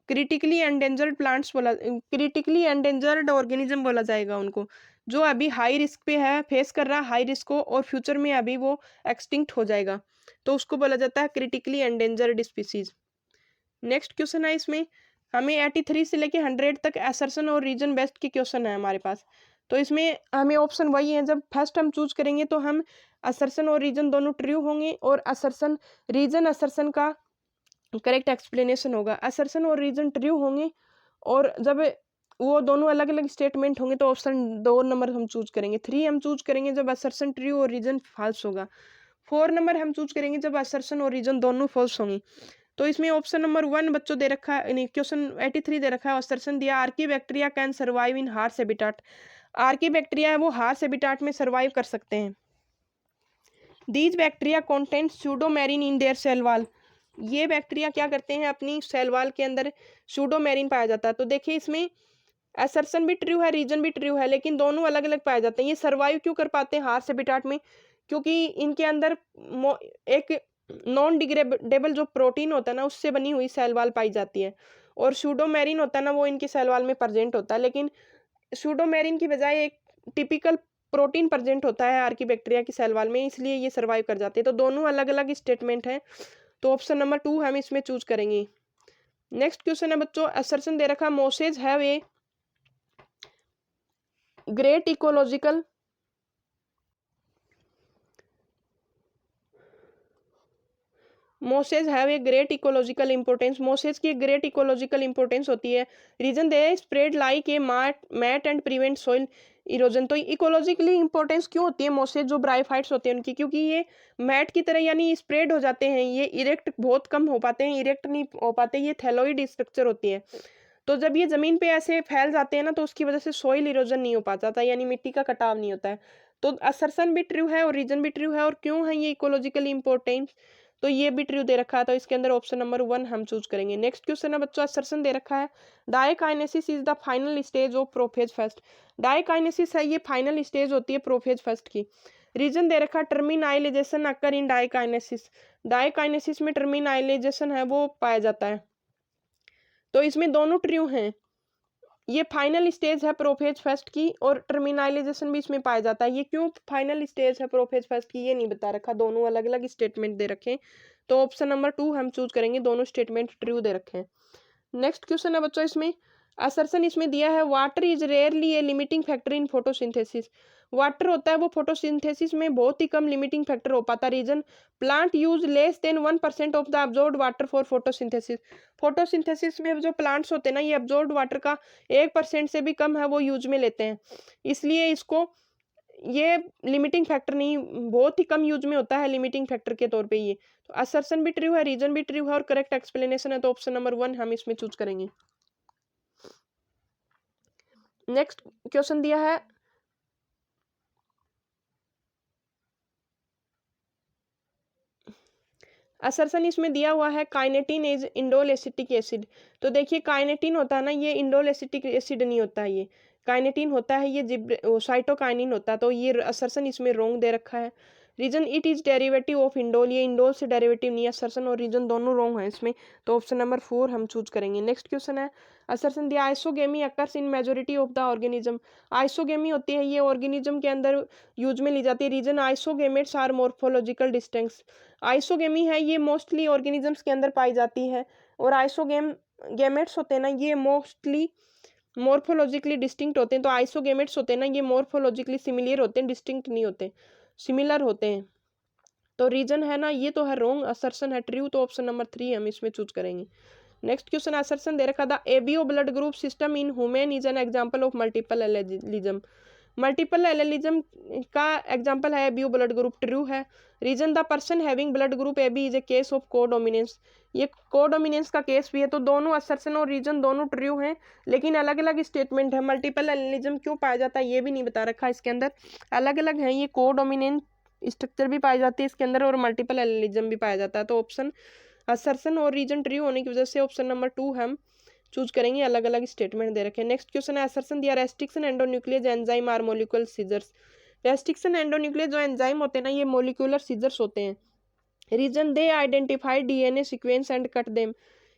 क्रिटिकली एंडेंजर्ड प्लांट्स बोला, क्रिटिकली एंडेंजर्ड ऑर्गेनिज्म बोला जाएगा उनको, जो अभी हाई रिस्क पे है, फेस कर रहा है हाई रिस्क को और फ्यूचर में अभी वो एक्सटिंक्ट हो जाएगा, तो उसको बोला जाता है critically endangered species. Next question है इसमें, हमें 83 से लेके 100 तक असर्शन और रीजन बेस्ड के क्वेश्चन है हमारे पास। तो इसमें हमें ऑप्शन वही है, जब फर्स्ट हम चूज करेंगे तो हम असर्शन और रीजन दोनों ट्रू होंगे और असर्शन रीजन असर्शन का करेक्ट एक्सप्लेनेशन होगा। असर्शन और रीजन ट्रू होंगे और जब वो दोनों अलग अलग स्टेटमेंट होंगे तो ऑप्शन 2 नंबर हम चूज करेंगे। 3 हम चूज करेंगे जब असर्शन ट्रू और रीजन फॉल्स होगा। 4 नंबर हम चूज करेंगे जब असर्शन और रीजन दोनों फॉल्स होंगे। तो इसमें ऑप्शन नंबर 1 बच्चों दे रखा है, क्वेश्चन 83 दे रखा है, असर्शन दिया archaebacteria can survive in harsh habitat. Archaebacteria है वो हार्श हैबिटाट में सर्वाइव कर सकते हैं। These bacteria contain pseudomurein in their cell wall. ये बैक्टीरिया क्या करते हैं, अपनी सेल वॉल के अंदर सूडोमेरिन पाया जाता है। तो देखिए इसमें असर्शन भी ट्रू है, रीजन भी ट्रू है, लेकिन दोनों अलग अलग पाए जाते हैं। ये सर्वाइव क्यों कर पाते हैं हार्श हैबिटाट में? क्योंकि इनके अंदर एक नॉन डिग्रेडेबल जो प्रोटीन होता है ना उससे बनी हुई सेल वॉल पाई जाती है और सूडोमेरिन होता है ना वो इनकी सेल वॉल में प्रेजेंट होता है, लेकिन सूडोमेरिन की बजाय एक टिपिकल प्रोटीन प्रेजेंट होता है आर्की बैक्टीरिया की सेल वॉल में, इसलिए ये सर्वाइव कर जाते हैं। तो दोनों अलग अलग स्टेटमेंट हैं, तो ऑप्शन नंबर 2 हम इसमें चूज करेंगे। नेक्स्ट क्वेश्चन है बच्चों, असर्शन दे रखा mosses have a great ecological mosses have a great ecological importance. Mosses की ग्रेट इकोलॉजिकल इंपोर्टेंस होती है। Reason they spread like a mat and prevent soil erosion. तो इकोलॉजिकली इंपॉर्टेंस क्यों होती है मोसेज जो ब्रायोफाइट्स होते हैं उनकी? क्योंकि ये मैट की तरह यानी स्प्रेड हो जाते हैं, ये इरेक्ट बहुत कम हो पाते हैं, इरेक्ट नहीं हो पाते, ये थैलोइड स्ट्रक्चर होती है। तो जब ये जमीन पे ऐसे फैल जाते हैं ना तो उसकी वजह से सॉइल इरोजन नहीं हो पाता था, यानी मिट्टी का कटाव नहीं होता है। तो असर्शन भी ट्रू है और रीजन भी ट्रू है। और क्यों है ये इकोलॉजिकली इंपॉर्टेंट? तो ये भी ट्रू दे रखा है, तो इसके अंदर ऑप्शन नंबर 1 हम चूज करेंगे। नेक्स्ट क्वेश्चन है बच्चों, असर्शन दे रखा है diakinesis is the final stage of prophase first. Diakinesis है ये फाइनल स्टेज होती है प्रोफेज फर्स्ट की। रीजन दे रखा टर्मिनाइलेजेशन अकर इन डायकाइनेसिस। डायकाइनेसिस में टर्मिनाइलेजेशन है वो पाया जाता है, तो इसमें दोनों ट्रू हैं। ये फाइनल स्टेज है प्रोफेज फर्स्ट की और टर्मिनाइलेजेशन भी इसमें पाया जाता है। ये क्यों फाइनल स्टेज है प्रोफेज फर्स्ट की ये नहीं बता रखा, दोनों अलग अलग स्टेटमेंट दे रखे हैं, तो ऑप्शन नंबर 2 हम चूज करेंगे, दोनों स्टेटमेंट ट्रू दे रखे हैं। नेक्स्ट क्वेश्चन है बच्चों, इसमें असर्शन इसमें दिया है water is rarely A limiting factor in photosynthesis. Water होता है वो फोटोसिंथेसिस में बहुत ही कम लिमिटिंग फैक्टर हो पाता। Reason plant use less than 1% of the absorbed water for photosynthesis. Photosynthesis में जो प्लांट्स होते हैं ना ये अब्जॉर्ब्ड वाटर का 1% से भी कम है वो यूज में लेते हैं, इसलिए इसको ये लिमिटिंग फैक्टर नहीं, बहुत ही कम यूज में होता है लिमिटिंग फैक्टर के तौर पे ये। तो असर्शन भी ट्रू है, रीजन भी ट्रू है और करेक्ट एक्सप्लेनेशन है, तो ऑप्शन नंबर 1 हम इसमें चूज करेंगे। नेक्स्ट क्वेश्चन दिया है असर्शन इसमें दिया हुआ है kinetin is indole acetic acid. तो देखिए काइनेटिन होता है ना ये इंडोल एसिटिक एसिड नहीं होता है, ये काइनेटिन होता है, ये साइटोकाइनिन होता है, तो ये असर्शन इसमें रोंग दे रखा है। Reason it is derivative of indole, ये इंडोल से डेरिवेटिव नहीं है, असर्शन और रीजन दोनों रोंग है इसमें, तो ऑप्शन नंबर 4 हम चूज करेंगे। नेक्स्ट क्वेश्चन है असर्शन दिया isogamy occurs in majority of the organism. Isogamy होती है ये ऑर्गेनिज्म के अंदर यूज में ली जाती है। Reason isogametes are morphological distincts. Isogamy है ये मोस्टली ऑर्गेनिजम्स के अंदर पाई जाती है और गेमेट्स होते हैं ना ये मोस्टली मोर्फोलॉजिकली डिस्टिंक्ट होते हैं। तो आइसोगेमेट्स होते हैं ना ये मोर्फोलॉजिकली सिमिलर होते हैं, डिस्टिंक्ट नहीं होते, सिमिलर होते हैं। तो रीजन है ना ये तो है रोंग, असर्शन है ट्रू, तो ऑप्शन नंबर 3 हम इसमें चूज करेंगे। नेक्स्ट क्वेश्चन असर्शन दे रखा, the ABO blood group system in human is an example of multiple allelism. Multiple allelism का एग्जांपल है एबीओ ब्लड ग्रुप, ट्रू है। Reason, the person having blood group AB is a case of codominance, ये codominance का case भी है। तो दोनों assertion और रीजन दोनों ट्रू हैं, लेकिन अलग अलग स्टेटमेंट है। मल्टीपल एलेलिज्म क्यों पाया जाता है ये भी नहीं बता रखा इसके अंदर, अलग अलग है ये, कोडोमिनेंट स्ट्रक्चर भी पाई जाती है इसके अंदर और मल्टीपल एलेलिज्म भी पाया जाता है। तो ऑप्शन असर्शन और रीजन ट्रू होने की वजह से ऑप्शन नंबर 2 हम चूज करेंगे। अलग अलग स्टेटमेंट दे रखे हैं। नेक्स्ट क्वेश्चन है असर्शन दिया, restriction endonuclease enzyme are molecular scissors. Restriction endonuclease जो एंजाइम होते हैं ना, ये मोलिकुलर सीजर्स होते हैं। Reason, they identify DNA sequence and cut them,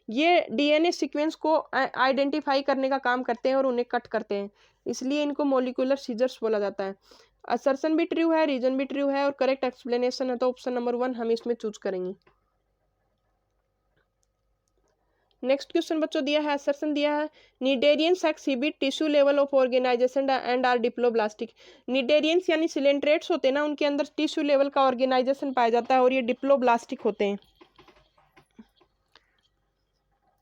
ये डीएनए सीक्वेंस को आइडेंटिफाई करने का काम करते हैं और उन्हें कट करते हैं, इसलिए इनको मोलिकुलर सीजर्स बोला जाता है। असर्शन भी ट्रू है, रीजन भी ट्रू है और करेक्ट एक्सप्लेनेशन है, तो ऑप्शन नंबर 1 हम इसमें चूज करेंगे। नेक्स्ट क्वेश्चन बच्चों दिया है, असर्शन दिया है, cnidarians exhibit tissue level of organization and are diploblastic. Cnidarians यानी सिलेंट्रेट्स होते हैं ना, उनके अंदर टिश्यू लेवल का ऑर्गेनाइजेशन पाया जाता है और ये डिप्लोब्लास्टिक होते हैं।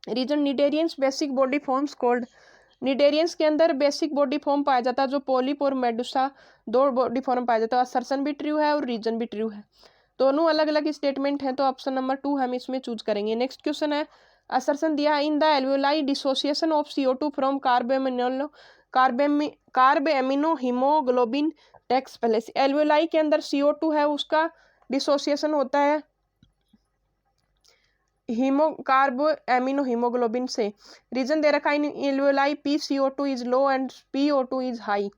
Reason, cnidarians basic body forms called, cnidarians के अंदर बेसिक बॉडी फॉर्म पाया जाता है जो पोलिप और मेडुसा, दो बॉडी फॉर्म पाया जाता है। असर्शन भी ट्रू है और रीजन भी ट्रू है, दोनों अलग अलग स्टेटमेंट हैं, तो ऑप्शन नंबर 2 हम इसमें चूज करेंगे। नेक्स्ट क्वेश्चन है, असर्शन दिया, in the alveoli dissociation of CO2 from carbaminohaemoglobin takes place. Alveoli के अंदर CO2 है, उसका डिसोसिएशन होता है कार्बो एमिनो हीमोग्लोबिन से। रीजन दे रखा है, in alveoli PCO2 is low and PO2 is high.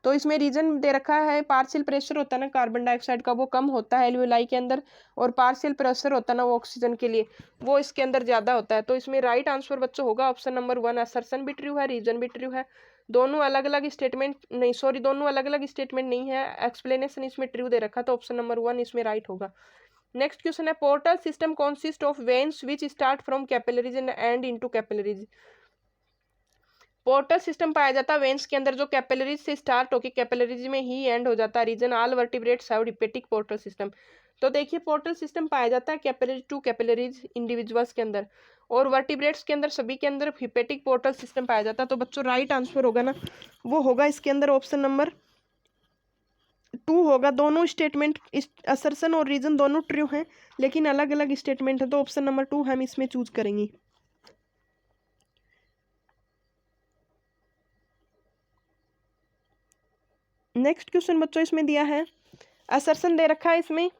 तो इसमें रीजन दे रखा है, पार्शियल प्रेशर होता है ना कार्बन डाइऑक्साइड का, वो कम होता है एल्वेओलाई के अंदर, और पार्शियल प्रेशर होता है ना वो ऑक्सीजन के लिए, वो इसके अंदर ज्यादा होता है। तो इसमें राइट आंसर बच्चों होगा ऑप्शन नंबर 1। असर्शन भी ट्रू है, रीजन भी ट्रू है, दोनों अलग अलग स्टेटमेंट नहीं, सॉरी दोनों अलग अलग स्टेटमेंट नहीं है, एक्सप्लेनेशन इसमें ट्रू दे रखा, तो ऑप्शन नंबर 1 इसमें राइट होगा। नेक्स्ट क्वेश्चन है, portal system consist of veins which start from capillaries and and into capillaries. Portal system पाया जाता है वेन्स के अंदर जो कैपिलरीज से स्टार्ट होकर कैपिलरीज में ही एंड हो जाता है। Reason, all vertebrates have hepatic portal system. तो देखिए पोर्टल सिस्टम पाया जाता है कैपिलरी टू कैपिलरीज इंडिविजुअल्स के अंदर, और वर्टिब्रेट्स के अंदर सभी के अंदर हिपेटिक पोर्टल सिस्टम पाया जाता है। तो बच्चों राइट आंसर होगा ना, वो होगा इसके अंदर ऑप्शन नंबर 2 होगा। दोनों स्टेटमेंट असर्शन और रीजन दोनों ट्रू हैं, लेकिन अलग अलग स्टेटमेंट है, तो ऑप्शन नंबर 2 हम इसमें चूज करेंगे। नेक्स्ट क्वेश्चन बच्चों इसमें दिया है, असर्शन दे रखा है इसमें,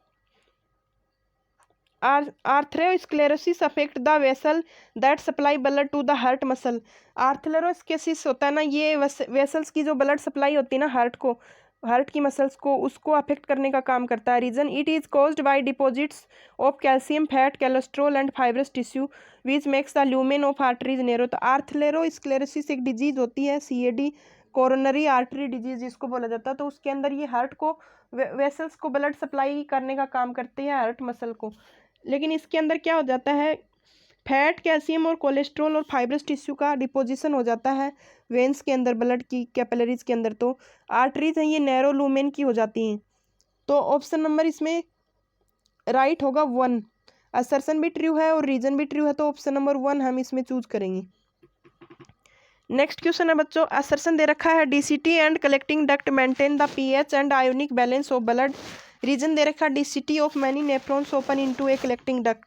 atherosclerosis affect the vessel that supply blood to the heart muscle. Atherosclerosis होता है ना, ये वेसल्स की जो ब्लड सप्लाई होती है ना हार्ट को, हार्ट की मसल्स को, उसको अफेक्ट करने का काम करता है। Reason, it is caused by deposits of calcium, fat, cholesterol and fibrous tissue which makes the lumen of arteries narrow. तो आर्थ्रोस्क्लेरोसिस एक डिजीज होती है, CAD, कोरोनरी आर्टरी डिजीज जिसको बोला जाता है। तो उसके अंदर ये हार्ट को वेसल्स को ब्लड सप्लाई करने का काम करते हैं, हार्ट मसल को, लेकिन इसके अंदर क्या हो जाता है, फैट, कैल्शियम और कोलेस्ट्रॉल और फाइब्रस टिश्यू का डिपोजिशन हो जाता है वेन्स के अंदर, ब्लड की कैपिलरीज के अंदर। तो आर्टरीज हैं ये नैरो लूमेन की हो जाती हैं, तो ऑप्शन नंबर इसमें राइट होगा 1। असर्शन भी ट्रू है और रीजन भी ट्रू है, तो ऑप्शन नंबर 1 हम इसमें चूज करेंगे। नेक्स्ट क्वेश्चन है बच्चों, असर्शन दे रखा है, DCT and collecting duct maintain the pH and ionic balance of blood. Reason दे रखा है, DCT of many nephrons open into a collecting duct.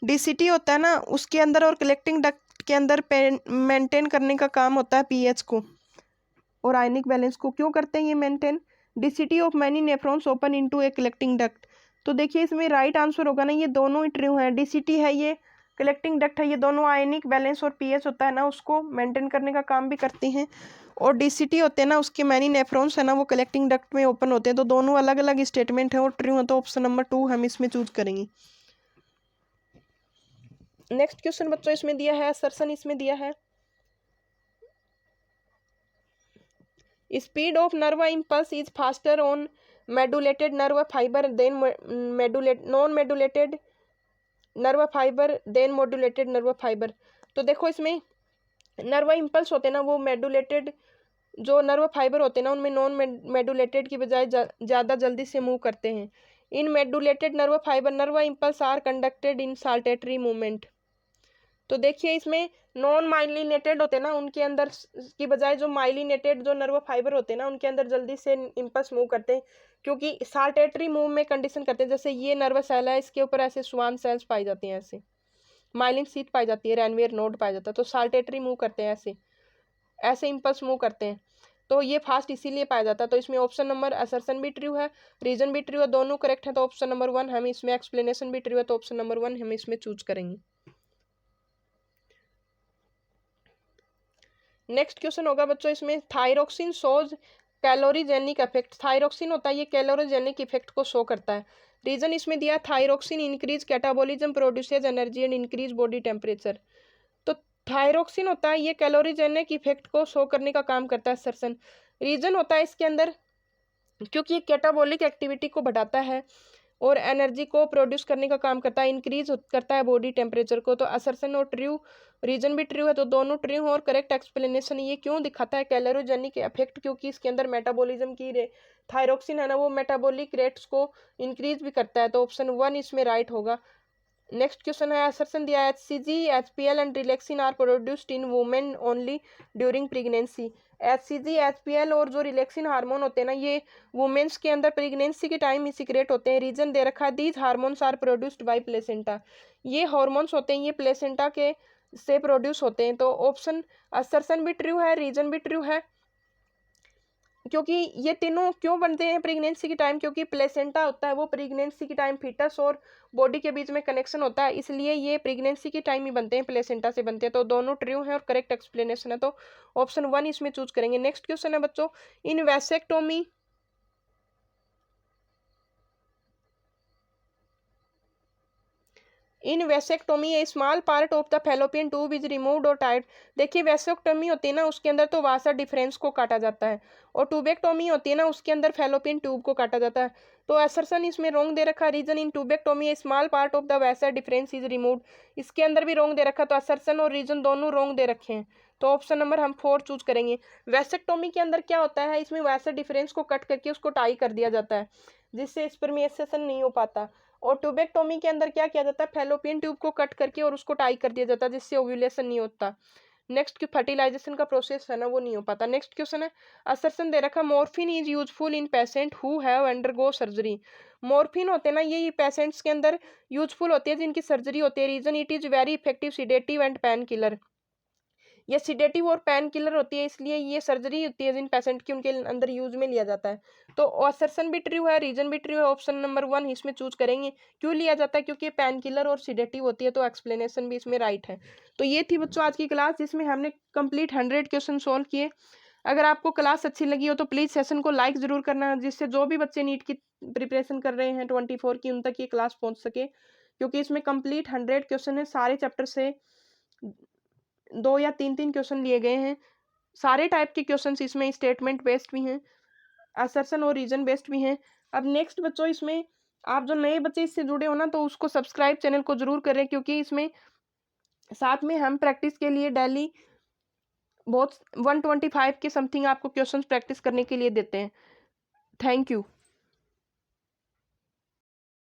DCT होता है ना, उसके अंदर और कलेक्टिंग डक्ट के अंदर मेंटेन करने का काम होता है pH को और आयनिक बैलेंस को। क्यों करते हैं ये maintain? DCT of many nephrons open into a collecting duct. तो देखिए इसमें राइट आंसर होगा ना, ये दोनों ही ट्रू हैं। DCT है ये, कलेक्टिंग डक्ट है ये, दोनों आयनिक बैलेंस और pH होता है ना उसको मेंटेन करने का काम भी करती हैं। और DCT होते हैं ना, उसके मैनी नेफ्रॉन्स है ना, वो कलेक्टिंग डक्ट में ओपन होते हैं। तो दोनों अलग अलग स्टेटमेंट है और ट्रू है, तो ऑप्शन नंबर 2 हम इसमें चूज करेंगे। नेक्स्ट क्वेश्चन बच्चों इसमें दिया है, असर्शन इसमें दिया है, speed of nerve impulse is faster on medullated nerve fibre than non medullated nerve fibre than modulated nerve fibre. तो देखो इसमें नर्व इम्पल्स होते हैं ना, वो मेडुलेटेड जो नर्व फाइबर होते हैं ना, उनमें नॉन मेडुलेटेड की बजाय ज़्यादा जल्दी से मूव करते हैं। In medullated nerve fibre nerve impulse are conducted in saltatory movement. तो देखिए इसमें नॉन माइलिनेटेड होते हैं ना, उनके अंदर की बजाय जो माइलिनेटेड जो नर्व फाइबर होते हैं ना, उनके अंदर जल्दी से इम्पल्स मूव करते हैं, क्योंकि साल्टेटरी मूव में कंडीशन करते हैं। जैसे ये नर्व सेल है, इसके ऊपर ऐसे स्वान सेल्स पाई जाती हैं, ऐसे माइलिन शीथ पाई जाती है, रैनवियर नोड पाया जाता है, तो साल्टेटरी मूव करते हैं, ऐसे ऐसे इम्पल्स मूव करते हैं, तो ये फास्ट इसीलिए पाया जाता है। तो इसमें ऑप्शन नंबर असर्शन भी ट्रू है, रीजन भी ट्रू है, दोनों करेक्ट है, तो ऑप्शन नंबर 1 हम इसमें, एक्सप्लेनेशन भी ट्रू है, तो ऑप्शन नंबर 1 हम इसमें चूज करेंगे। नेक्स्ट क्वेश्चन होगा बच्चों इसमें, थायरोक्सिन शोज कैलोरीजेनिक इफेक्ट। थायरोक्सिन होता है ये कैलोरीजेनिक इफेक्ट को शो करता है। रीजन इसमें दिया, thyroxine increase catabolism, produces energy and increase body temperature. तो थायरोक्सिन होता है ये कैलोरीजेनिक इफेक्ट को शो करने का काम करता है सर्सन। रीजन होता है इसके अंदर, क्योंकि ये कैटाबॉलिक एक्टिविटी को बढ़ाता है और एनर्जी को प्रोड्यूस करने का काम करता है, इंक्रीज करता है बॉडी टेम्परेचर को। तो असर्शन और ट्रू, रीजन भी ट्रू है, तो दोनों ट्रू हैं। और करेक्ट एक्सप्लेनेशन ये क्यों दिखाता है कैलोरीजेनिक इफेक्ट, क्योंकि इसके अंदर मेटाबॉलिज्म की थायरोक्सिन है ना, वो मेटाबॉलिक रेट्स को इंक्रीज भी करता है, तो ऑप्शन 1 इसमें राइट होगा। नेक्स्ट क्वेश्चन है, असर्शन दिया है, HCG, HPL and relaxin are produced in women only during pregnancy. HCG, HPL और जो रिलैक्सिन हार्मोन होते हैं ना, ये वुमेन्स के अंदर प्रेगनेंसी के टाइम ही सीक्रेट होते हैं। रीजन दे रखा है, these hormones are produced by placenta. ये हार्मोन्स होते हैं, ये प्लेसेंटा के से प्रोड्यूस होते हैं, तो ऑप्शन असर्शन भी ट्रू है, रीजन भी ट्रू है। क्योंकि ये तीनों क्यों बनते हैं प्रेगनेंसी के टाइम, क्योंकि प्लेसेंटा होता है वो प्रेगनेंसी के टाइम फीटस और बॉडी के बीच में कनेक्शन होता है, इसलिए ये प्रेगनेंसी के टाइम ही बनते हैं, प्लेसेंटा से बनते हैं, तो दोनों ट्रू हैं और करेक्ट एक्सप्लेनेशन है, तो ऑप्शन 1 इसमें चूज करेंगे। नेक्स्ट क्वेश्चन है बच्चों, in vasectomy, in vasectomy a small part of the fallopian tube is removed और टाइड। देखिए वैसेक्टोमी होती है ना, उसके अंदर तो वासा डिफरेंस को काटा जाता है, और ट्यूबेक्टोमी होती है ना, उसके अंदर फैलोपियन ट्यूब को काटा जाता है, तो असर्शन इसमें रॉन्ग दे रखा। Reason, in tubectomy a small part of the vas deferens is removed, इसके अंदर भी रॉन्ग दे रखा, तो असर्शन और रीजन दोनों रॉन्ग दे रखे हैं, तो ऑप्शन नंबर हम 4 चूज करेंगे। वैसेक्टोमी के अंदर क्या होता है, इसमें वैसा डिफरेंस को कट करके उसको टाई कर दिया जाता है, जिससे स्पर्मिएशन नहीं हो पाता। और ट्यूबेक्टोमी के अंदर क्या किया जाता है, फैलोपियन ट्यूब को कट करके और उसको टाई कर दिया जाता है, जिससे ओव्यूलेशन नहीं होता। नेक्स्ट की फर्टिलाइजेशन का प्रोसेस है ना, वो नहीं हो पाता। नेक्स्ट क्वेश्चन है, असर्शन दे रखा, morphine is useful in patient who have undergo surgery. Morphine होते हैं ना, ये पेशेंट्स के अंदर यूजफुल होती है जिनकी सर्जरी होती है। Reason, it is very effective sedative and pain killer. ये सिडेटिव और पेन किलर होती है, इसलिए ये सर्जरी होती है जिन पेशेंट की, उनके अंदर यूज में लिया जाता है, तो असर्शन भी ट्रू है, रीजन भी ट्रू है, ऑप्शन नंबर 1 इसमें चूज करेंगे। क्यों लिया जाता है, क्योंकि पेन किलर और सिडेटिव होती है, तो एक्सप्लेनेशन भी इसमें राइट है। तो ये थी बच्चों आज की क्लास, जिसमें हमने कंप्लीट 100 क्वेश्चन सॉल्व किए। अगर आपको क्लास अच्छी लगी हो तो प्लीज़ सेशन को लाइक ज़रूर करना, जिससे जो भी बच्चे नीट की प्रिपरेशन कर रहे हैं 24 की, उन तक ये क्लास पहुंच सके, क्योंकि इसमें कंप्लीट 100 क्वेश्चन है, सारे चैप्टर से 2 या 3 क्वेश्चन लिए गए हैं। सारे टाइप के क्वेश्चंस इसमें स्टेटमेंट बेस्ड भी हैं, असर्शन और रीजन बेस्ड भी हैं। अब नेक्स्ट बच्चों, इसमें आप जो नए बच्चे इससे जुड़े हो ना, तो उसको सब्सक्राइब चैनल को जरूर करें, क्योंकि इसमें साथ में हम प्रैक्टिस के लिए डेली बहुत 125 के समथिंग आपको क्वेश्चंस प्रैक्टिस करने के लिए देते हैं। Thank you.